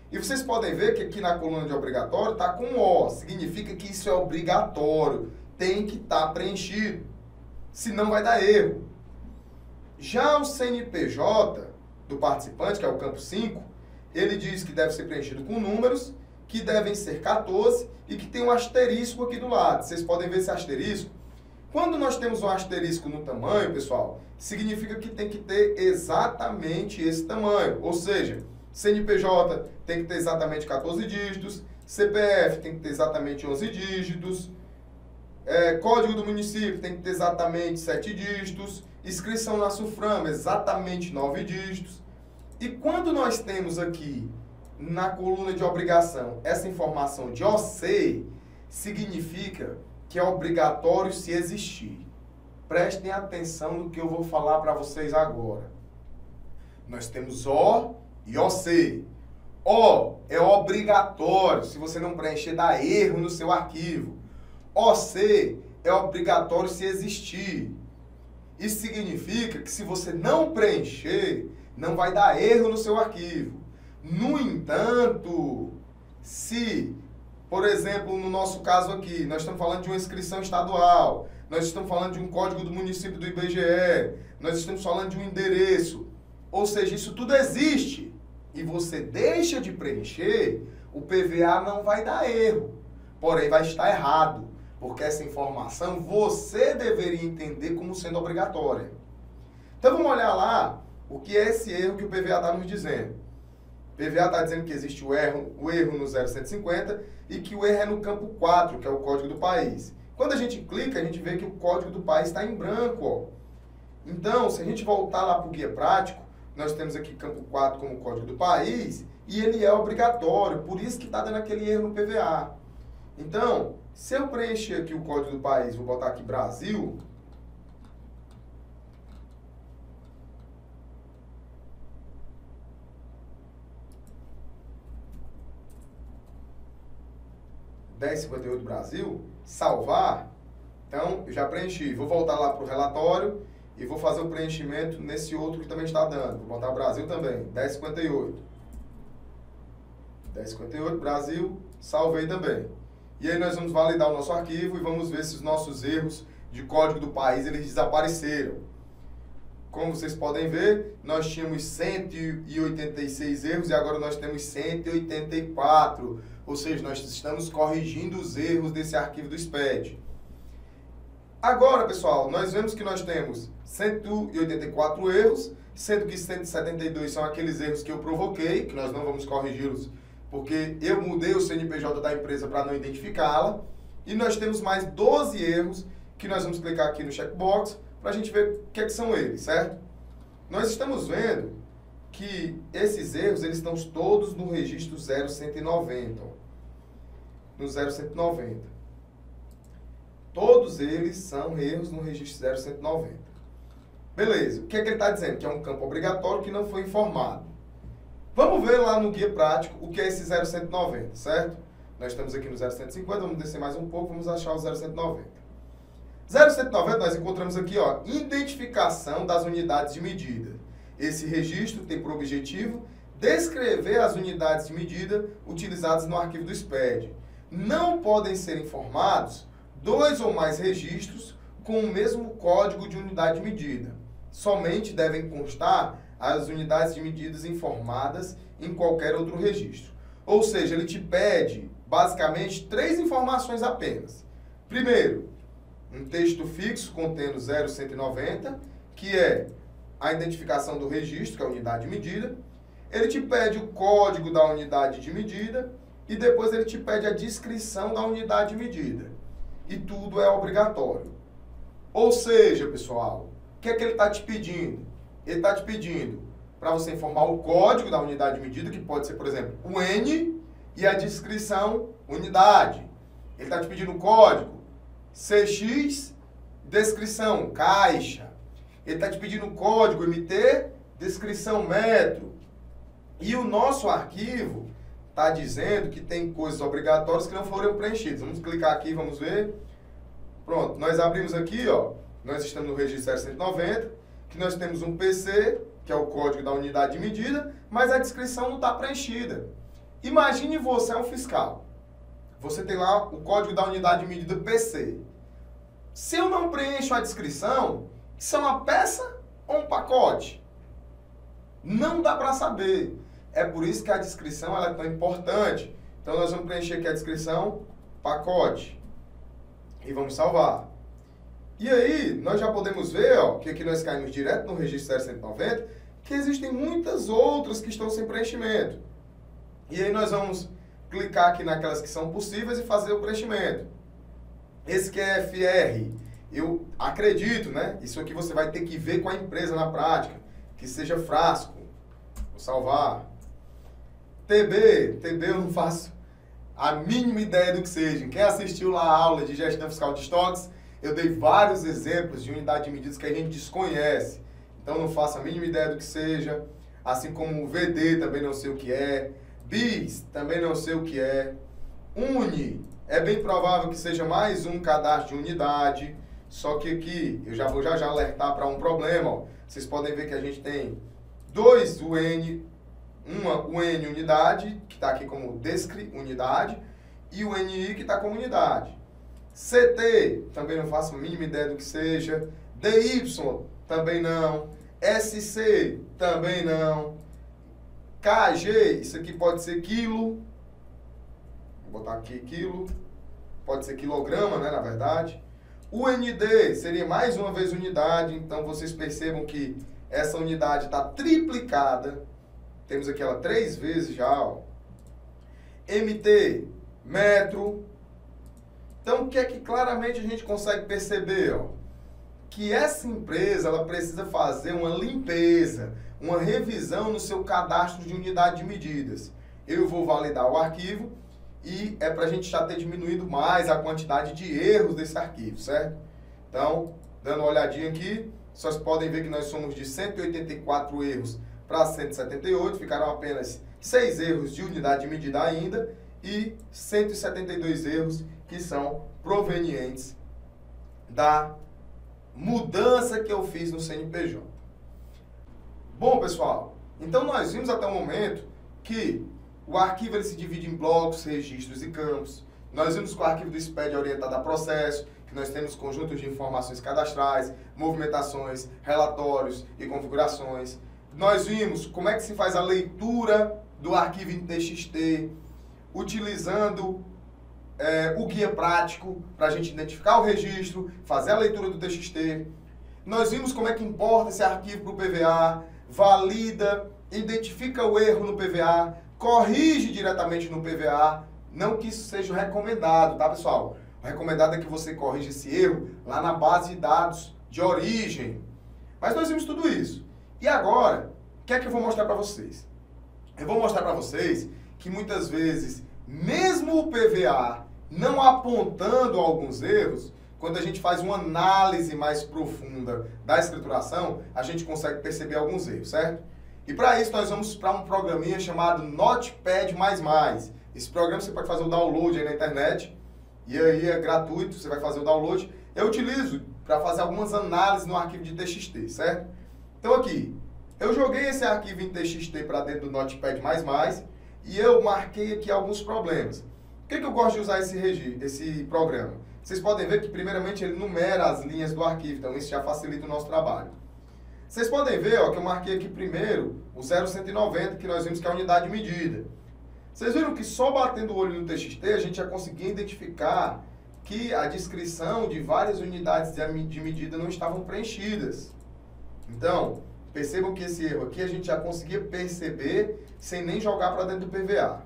E vocês podem ver que aqui na coluna de obrigatório está com O, significa que isso é obrigatório, tem que estar preenchido, senão vai dar erro. Já o CNPJ do participante, que é o campo 5, ele diz que deve ser preenchido com números, que devem ser 14 e que tem um asterisco aqui do lado. Vocês podem ver esse asterisco. Quando nós temos um asterisco no tamanho, pessoal, significa que tem que ter exatamente esse tamanho. Ou seja, CNPJ tem que ter exatamente 14 dígitos, CPF tem que ter exatamente 11 dígitos, Código do município tem que ter exatamente 7 dígitos, inscrição na SUFRAM exatamente 9 dígitos. E quando nós temos aqui na coluna de obrigação essa informação de OC, significa que é obrigatório se existir. prestem atenção no que eu vou falar para vocês agora. Nós temos O e OC. O é obrigatório, se você não preencher, dá erro no seu arquivo. OC é obrigatório se existir. Isso significa que se você não preencher, não vai dar erro no seu arquivo. No entanto, se, por exemplo, no nosso caso aqui, nós estamos falando de uma inscrição estadual, nós estamos falando de um código do município do IBGE, nós estamos falando de um endereço, ou seja, isso tudo existe, e você deixa de preencher, o PVA não vai dar erro, porém vai estar errado, porque essa informação você deveria entender como sendo obrigatória. Então vamos olhar lá o que é esse erro que o PVA está nos dizendo. O PVA está dizendo que existe o erro no 0150 e que o erro é no campo 4, que é o código do país. Quando a gente clica, a gente vê que o código do país está em branco. Ó. Então, se a gente voltar lá para o guia prático, nós temos aqui campo 4 como código do país e ele é obrigatório, por isso que está dando aquele erro no PVA. Então, se eu preencher aqui o código do país, vou botar aqui Brasil, (1058) Brasil, salvar, então eu já preenchi. Vou voltar lá para o relatório e vou fazer o preenchimento nesse outro que também está dando. Vou botar Brasil também, 1058. 1058 Brasil, salvei também. E aí nós vamos validar o nosso arquivo e vamos ver se os nossos erros de código do país eles desapareceram. Como vocês podem ver, nós tínhamos 186 erros e agora nós temos 184. Ou seja, nós estamos corrigindo os erros desse arquivo do SPED. Agora, pessoal, nós vemos que nós temos 184 erros, sendo que 172 são aqueles erros que eu provoquei, que nós não vamos corrigi-los, porque eu mudei o CNPJ da empresa para não identificá-la. E nós temos mais 12 erros, que nós vamos clicar aqui no checkbox, para a gente ver o que é que são eles, certo? Nós estamos vendo que esses erros, eles estão todos no registro 0190. Ó. No 0190. Todos eles são erros no registro 0190. Beleza, o que é que ele está dizendo? Que é um campo obrigatório que não foi informado. Vamos ver lá no guia prático o que é esse 0190, certo? Nós estamos aqui no 0150, vamos descer mais um pouco, vamos achar o 0190. 0190 nós encontramos aqui, ó, identificação das unidades de medida. Esse registro tem por objetivo descrever as unidades de medida utilizadas no arquivo do SPED. Não podem ser informados 2 ou mais registros com o mesmo código de unidade de medida. Somente devem constar as unidades de medidas informadas em qualquer outro registro. Ou seja, ele te pede, basicamente, 3 informações apenas. Primeiro, um texto fixo contendo 0190, que é a identificação do registro, que é a unidade de medida. Ele te pede o código da unidade de medida e depois ele te pede a descrição da unidade de medida. E tudo é obrigatório. Ou seja, pessoal, o que é que ele está te pedindo? Ele está te pedindo para você informar o código da unidade de medida, que pode ser, por exemplo, o N e a descrição unidade. Ele está te pedindo o código CX, descrição caixa. Ele está te pedindo o código MT, descrição metro. E o nosso arquivo está dizendo que tem coisas obrigatórias que não foram preenchidas. Vamos clicar aqui, vamos ver. Pronto, nós abrimos aqui, ó. Nós estamos no registro 0190, que nós temos um PC, que é o código da unidade de medida, mas a descrição não está preenchida. Imagine você é um fiscal. Você tem lá o código da unidade de medida PC. Se eu não preencho a descrição, isso é uma peça ou um pacote? Não dá para saber. É por isso que a descrição ela é tão importante. Então nós vamos preencher aqui a descrição, pacote. E vamos salvar. E aí, nós já podemos ver, ó, que aqui nós caímos direto no registro 0190, que existem muitas outras que estão sem preenchimento. E aí nós vamos clicar aqui naquelas que são possíveis e fazer o preenchimento. Esse que é FR, eu acredito, né? Isso aqui você vai ter que ver com a empresa na prática, que seja frasco. Vou salvar. TB eu não faço a mínima ideia do que seja. Quem assistiu lá a aula de gestão fiscal de estoques, Eu dei vários exemplos de unidade de medidas que a gente desconhece. Então não faço a mínima ideia do que seja. Assim como o VD também não sei o que é. BIS também não sei o que é. UNI é bem provável que seja mais um cadastro de unidade. Só que aqui eu já vou já alertar para um problema. Ó. Vocês podem ver que a gente tem dois UN, uma UN unidade, que está aqui como DESCRI unidade, e o NI que está como unidade. CT, também não faço a mínima ideia do que seja. DY, também não. SC, também não. KG, isso aqui pode ser quilo. Vou botar aqui quilo. Pode ser quilograma, né, na verdade. UND seria mais uma vez unidade, então vocês percebam que essa unidade está triplicada. Temos aqui ela 3 vezes já. Ó. MT, metro. Então, o que é que claramente a gente consegue perceber? Ó? Que essa empresa ela precisa fazer uma limpeza, uma revisão no seu cadastro de unidade de medidas. Eu vou validar o arquivo e é para a gente já ter diminuído mais a quantidade de erros desse arquivo, certo? Então, dando uma olhadinha aqui, vocês podem ver que nós somos de 184 erros para 178, ficaram apenas 6 erros de unidade de medida ainda e 172 erros que são provenientes da mudança que eu fiz no CNPJ. Bom, pessoal, então nós vimos até o momento que o arquivo ele se divide em blocos, registros e campos. Nós vimos que o arquivo do SPED é orientado a processo, que nós temos conjuntos de informações cadastrais, movimentações, relatórios e configurações. Nós vimos como é que se faz a leitura do arquivo em TXT, utilizando o guia prático para a gente identificar o registro, fazer a leitura do TXT. Nós vimos como é que importa esse arquivo para o PVA, valida, identifica o erro no PVA, corrige diretamente no PVA. Não que isso seja recomendado, tá, pessoal? O recomendado é que você corrija esse erro lá na base de dados de origem. Mas nós vimos tudo isso. E agora, o que é que eu vou mostrar para vocês? Eu vou mostrar para vocês que muitas vezes, mesmo o PVA não apontando alguns erros, quando a gente faz uma análise mais profunda da escrituração, a gente consegue perceber alguns erros, certo? E para isso nós vamos para um programinha chamado Notepad++. Esse programa você pode fazer o download aí na internet, e aí é gratuito, você vai fazer o download. Eu utilizo para fazer algumas análises no arquivo de TXT, certo? Então aqui, eu joguei esse arquivo em TXT para dentro do Notepad++, e eu marquei aqui algus problemas. Por que eu gosto de usar esse programa? Vocês podem ver que, primeiramente, ele numera as linhas do arquivo, então isso já facilita o nosso trabalho. Vocês podem ver ó, que eu marquei aqui primeiro o 0190, que nós vimos que é a unidade de medida. Vocês viram que só batendo o olho no TXT, a gente já conseguia identificar que a descrição de várias unidades de medida não estavam preenchidas. Então, percebam que esse erro aqui a gente já conseguia perceber sem nem jogar para dentro do PVA.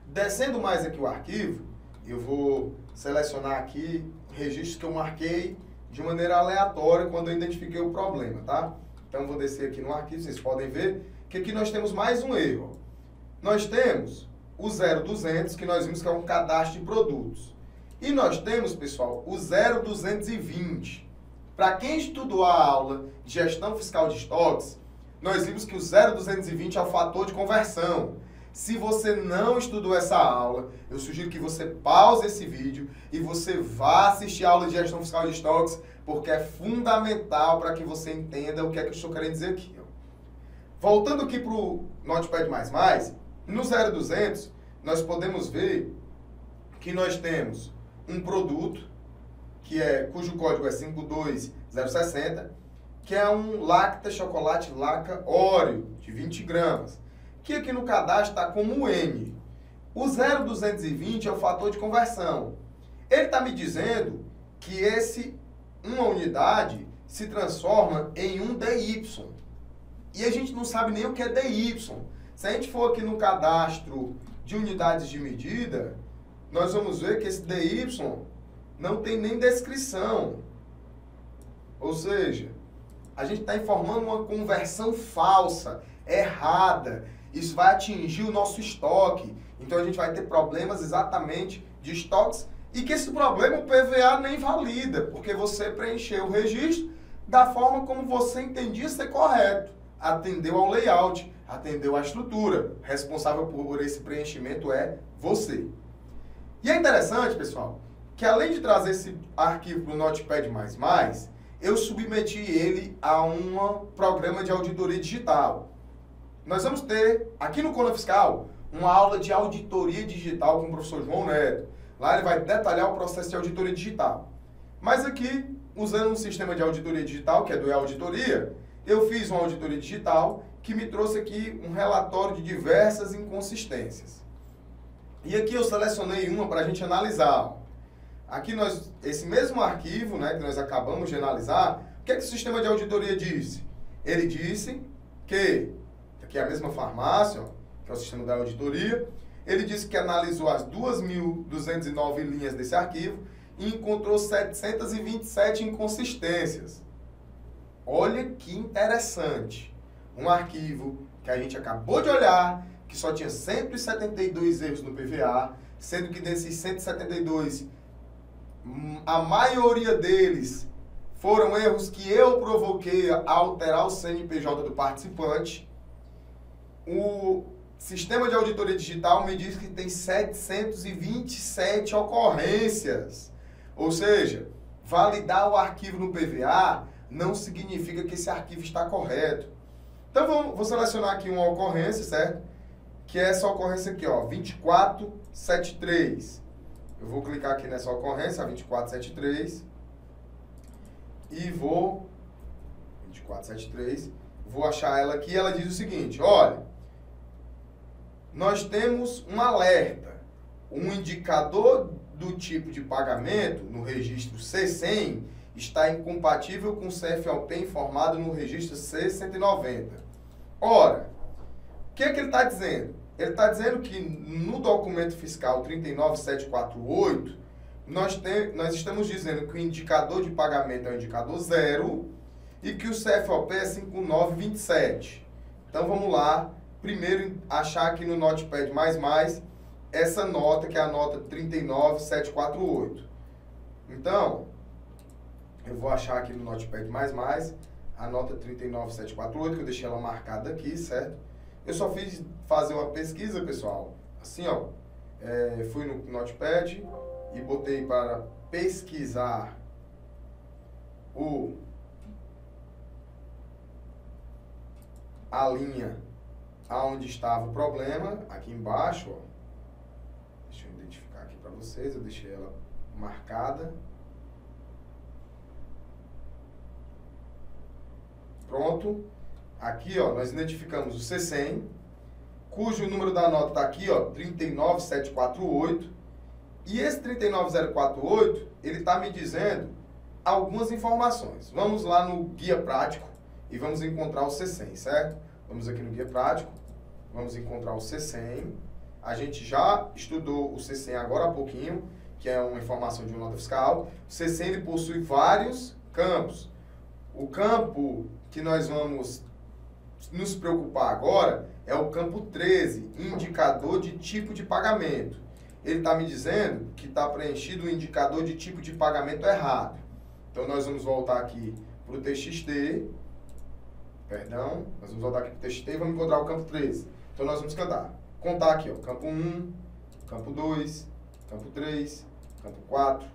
Descendo mais aqui o arquivo, eu vou selecionar aqui registros que eu marquei de maneira aleatória quando eu identifiquei o problema, tá? Então, vou descer aqui no arquivo, vocês podem ver que aqui nós temos mais um erro. Nós temos o 0200, que nós vimos que é um cadastro de produtos. E nós temos, pessoal, o 0220. Para quem estudou a aula de gestão fiscal de estoques, nós vimos que o 0220 é o fator de conversão. Se você não estudou essa aula, eu sugiro que você pause esse vídeo e você vá assistir a aula de gestão fiscal de estoques, porque é fundamental para que você entenda o que é que eu estou querendo dizer aqui. Ó. Voltando aqui para o Notepad++, no 0200, nós podemos ver que nós temos um produto, cujo código é 52060, que é um Lacta Chocolate Laca Oreo, de 20 gramas. Que aqui no cadastro está como N. O 0220 é o fator de conversão. Ele está me dizendo que uma unidade se transforma em um DY. E a gente não sabe nem o que é DY. Se a gente for aqui no cadastro de unidades de medida, nós vamos ver que esse DY não tem nem descrição. Ou seja, a gente está informando uma conversão falsa, errada. Isso vai atingir o nosso estoque. Então, a gente vai ter problemas exatamente de estoques e que esse problema o PVA nem valida, porque você preencheu o registro da forma como você entendia ser correto, atendeu ao layout, atendeu à estrutura, responsável por esse preenchimento é você. E é interessante, pessoal, que além de trazer esse arquivo para o Notepad++, eu submeti ele a um programa de auditoria digital. Nós vamos ter, aqui no Kona Fiscal, uma aula de auditoria digital com o professor João Neto. Lá ele vai detalhar o processo de auditoria digital. Mas aqui, usando um sistema de auditoria digital, que é do E-Auditoria, eu fiz uma auditoria digital que me trouxe aqui um relatório de diversas inconsistências. E aqui eu selecionei uma para a gente analisar. Aqui esse mesmo arquivo, né, que nós acabamos de analisar, o que é que o sistema de auditoria disse? Ele disse que, aqui é a mesma farmácia, ó, que é o sistema da auditoria, ele disse que analisou as 2.209 linhas desse arquivo e encontrou 727 inconsistências. Olha que interessante. Um arquivo que a gente acabou de olhar, que só tinha 172 erros no PVA, sendo que desses 172, a maioria deles foram erros que eu provoquei a alterar o CNPJ do participante. O sistema de auditoria digital me diz que tem 727 ocorrências. Ou seja, validar o arquivo no PVA não significa que esse arquivo está correto. Então, vou selecionar aqui uma ocorrência, certo? Que é essa ocorrência aqui, ó, 2473. Eu vou clicar aqui nessa ocorrência, a 2473, e vou... 2473, vou achar ela aqui, ela diz o seguinte, olha, nós temos um alerta, um indicador do tipo de pagamento no registro C100 está incompatível com o CFOP informado no registro C190. Ora, o que é que ele está dizendo? Ele está dizendo que no documento fiscal 39748, nós estamos dizendo que o indicador de pagamento é o indicador 0 e que o CFOP é 5927. Então vamos lá, primeiro achar aqui no Notepad++ essa nota, que é a nota 39748. Então, eu vou achar aqui no Notepad++ a nota 39748, que eu deixei ela marcada aqui, certo? Eu só fiz fazer uma pesquisa, pessoal, assim, ó, fui no Notepad e botei para pesquisar a linha aonde estava o problema, aqui embaixo, ó. Deixa eu identificar aqui para vocês, eu deixei ela marcada. Pronto. Aqui, ó, nós identificamos o C100, cujo número da nota está aqui, ó, 39748. E esse 39048, ele está me dizendo algumas informações. Vamos lá no guia prático e vamos encontrar o C100, certo? Vamos aqui no guia prático, vamos encontrar o C100. A gente já estudou o C100 agora há pouquinho, que é uma informação de uma nota fiscal. O C100 ele possui vários campos. O campo que nós vamos nos preocupar agora é o campo 13, indicador de tipo de pagamento. Ele está me dizendo que está preenchido o indicador de tipo de pagamento errado. Então, nós vamos voltar aqui para o TXT. Nós vamos voltar aqui para o TXT e vamos encontrar o campo 13. Então, nós vamos contar aqui, ó, campo 1, campo 2, campo 3, campo 4,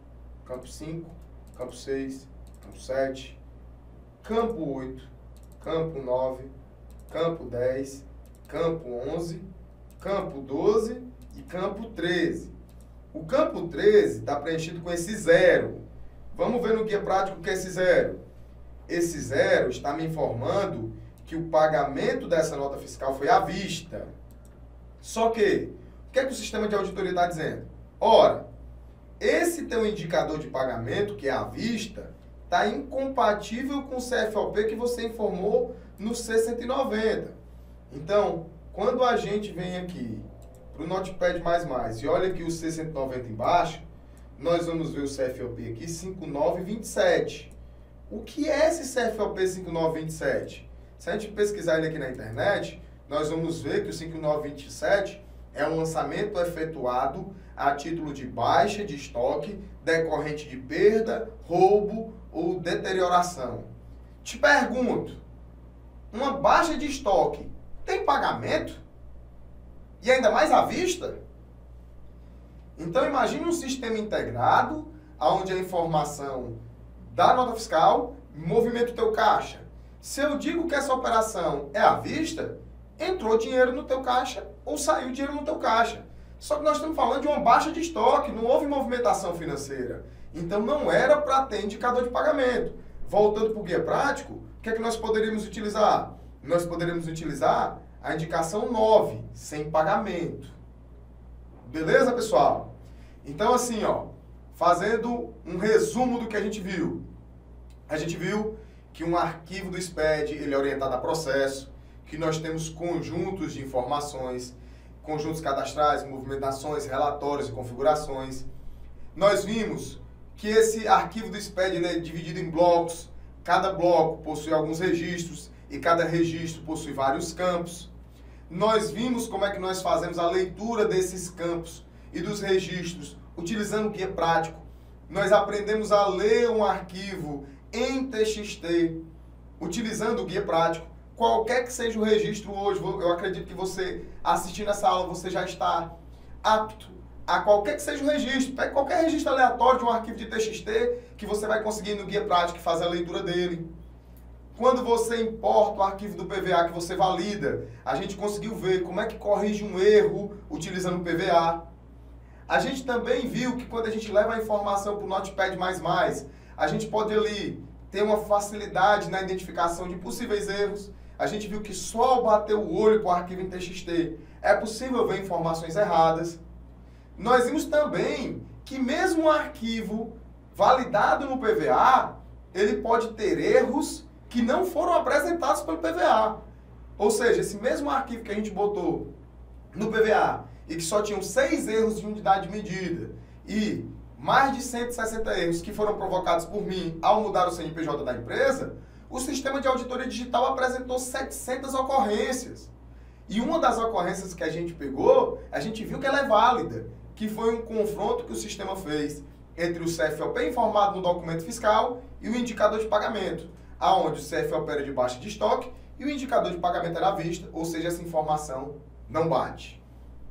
campo 5, campo 6, campo 7, campo 8, campo 9, campo 10, campo 11, campo 12 e campo 13. O campo 13 está preenchido com esse 0. Vamos ver no guia prático o que é esse 0. Esse 0 está me informando que o pagamento dessa nota fiscal foi à vista. Só que, o que é que o sistema de auditoria está dizendo? Ora, esse teu indicador de pagamento, que é à vista, está incompatível com o CFOP que você informou no C190. Então, quando a gente vem aqui para o Notepad++ e olha aqui o C190 embaixo, nós vamos ver o CFOP aqui 5927. O que é esse CFOP 5927? Se a gente pesquisar ele aqui na internet, nós vamos ver que o 5927 é um lançamento efetuado a título de baixa de estoque decorrente de perda, roubo ou deterioração. Te pergunto, uma baixa de estoque tem pagamento? E ainda mais à vista? Então imagine um sistema integrado, onde a informação da nota fiscal movimenta o teu caixa. Se eu digo que essa operação é à vista, entrou dinheiro no teu caixa ou saiu dinheiro no teu caixa. Só que nós estamos falando de uma baixa de estoque, não houve movimentação financeira. Então não era para ter indicador de pagamento. Voltando para o guia prático, o que é que nós poderíamos utilizar? Nós poderíamos utilizar a indicação 9, sem pagamento. Beleza, pessoal? Então assim, ó, fazendo um resumo do que a gente viu. A gente viu que um arquivo do SPED ele é orientado a processo, que nós temos conjuntos de informações, conjuntos cadastrais, movimentações, relatórios e configurações. Nós vimos que esse arquivo do SPED ele é dividido em blocos, cada bloco possui alguns registros e cada registro possui vários campos. Nós vimos como é que nós fazemos a leitura desses campos e dos registros utilizando o guia prático. Nós aprendemos a ler um arquivo em TXT utilizando o guia prático. Qualquer que seja o registro hoje, eu acredito que você assistindo essa aula, você já está apto a qualquer que seja o registro. Pegue qualquer registro aleatório de um arquivo de TXT que você vai conseguir no guia prático fazer a leitura dele. Quando você importa o arquivo do PVA que você valida, a gente conseguiu ver como é que corrige um erro utilizando o PVA. A gente também viu que quando a gente leva a informação para o Notepad++, a gente pode ali ter uma facilidade na identificação de possíveis erros. A gente viu que só ao bater o olho para o arquivo em TXT é possível ver informações erradas. Nós vimos também que mesmo um arquivo validado no PVA, ele pode ter erros que não foram apresentados pelo PVA. Ou seja, esse mesmo arquivo que a gente botou no PVA e que só tinham 6 erros de unidade de medida e mais de 160 erros que foram provocados por mim ao mudar o CNPJ da empresa, o sistema de auditoria digital apresentou 700 ocorrências. E uma das ocorrências que a gente pegou, a gente viu que ela é válida, que foi um confronto que o sistema fez entre o CFOP informado no documento fiscal e o indicador de pagamento, aonde o CFOP era de baixa de estoque e o indicador de pagamento era à vista, ou seja, essa informação não bate.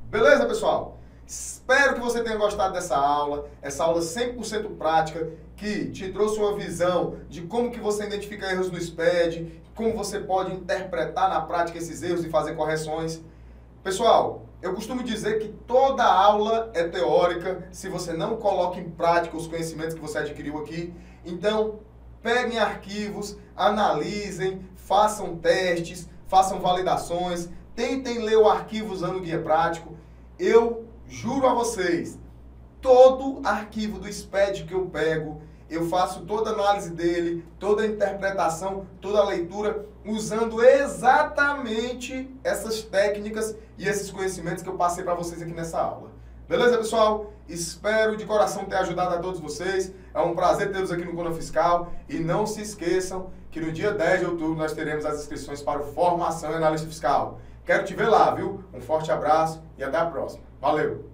Beleza, pessoal? Espero que você tenha gostado dessa aula, essa aula 100% prática, que te trouxe uma visão de como que você identifica erros no SPED, como você pode interpretar na prática esses erros e fazer correções. Pessoal, eu costumo dizer que toda aula é teórica se você não coloca em prática os conhecimentos que você adquiriu aqui. Então, peguem arquivos, analisem, façam testes, façam validações, tentem ler o arquivo usando o guia prático. Eu juro a vocês, todo arquivo do SPED que eu pego, eu faço toda a análise dele, toda a interpretação, toda a leitura, usando exatamente essas técnicas e esses conhecimentos que eu passei para vocês aqui nessa aula. Beleza, pessoal? Espero de coração ter ajudado a todos vocês. É um prazer tê-los aqui no Cona Fiscal. E não se esqueçam que no dia 10 de outubro nós teremos as inscrições para o Formação em Analista Fiscal. Quero te ver lá, viu? Um forte abraço e até a próxima. Valeu!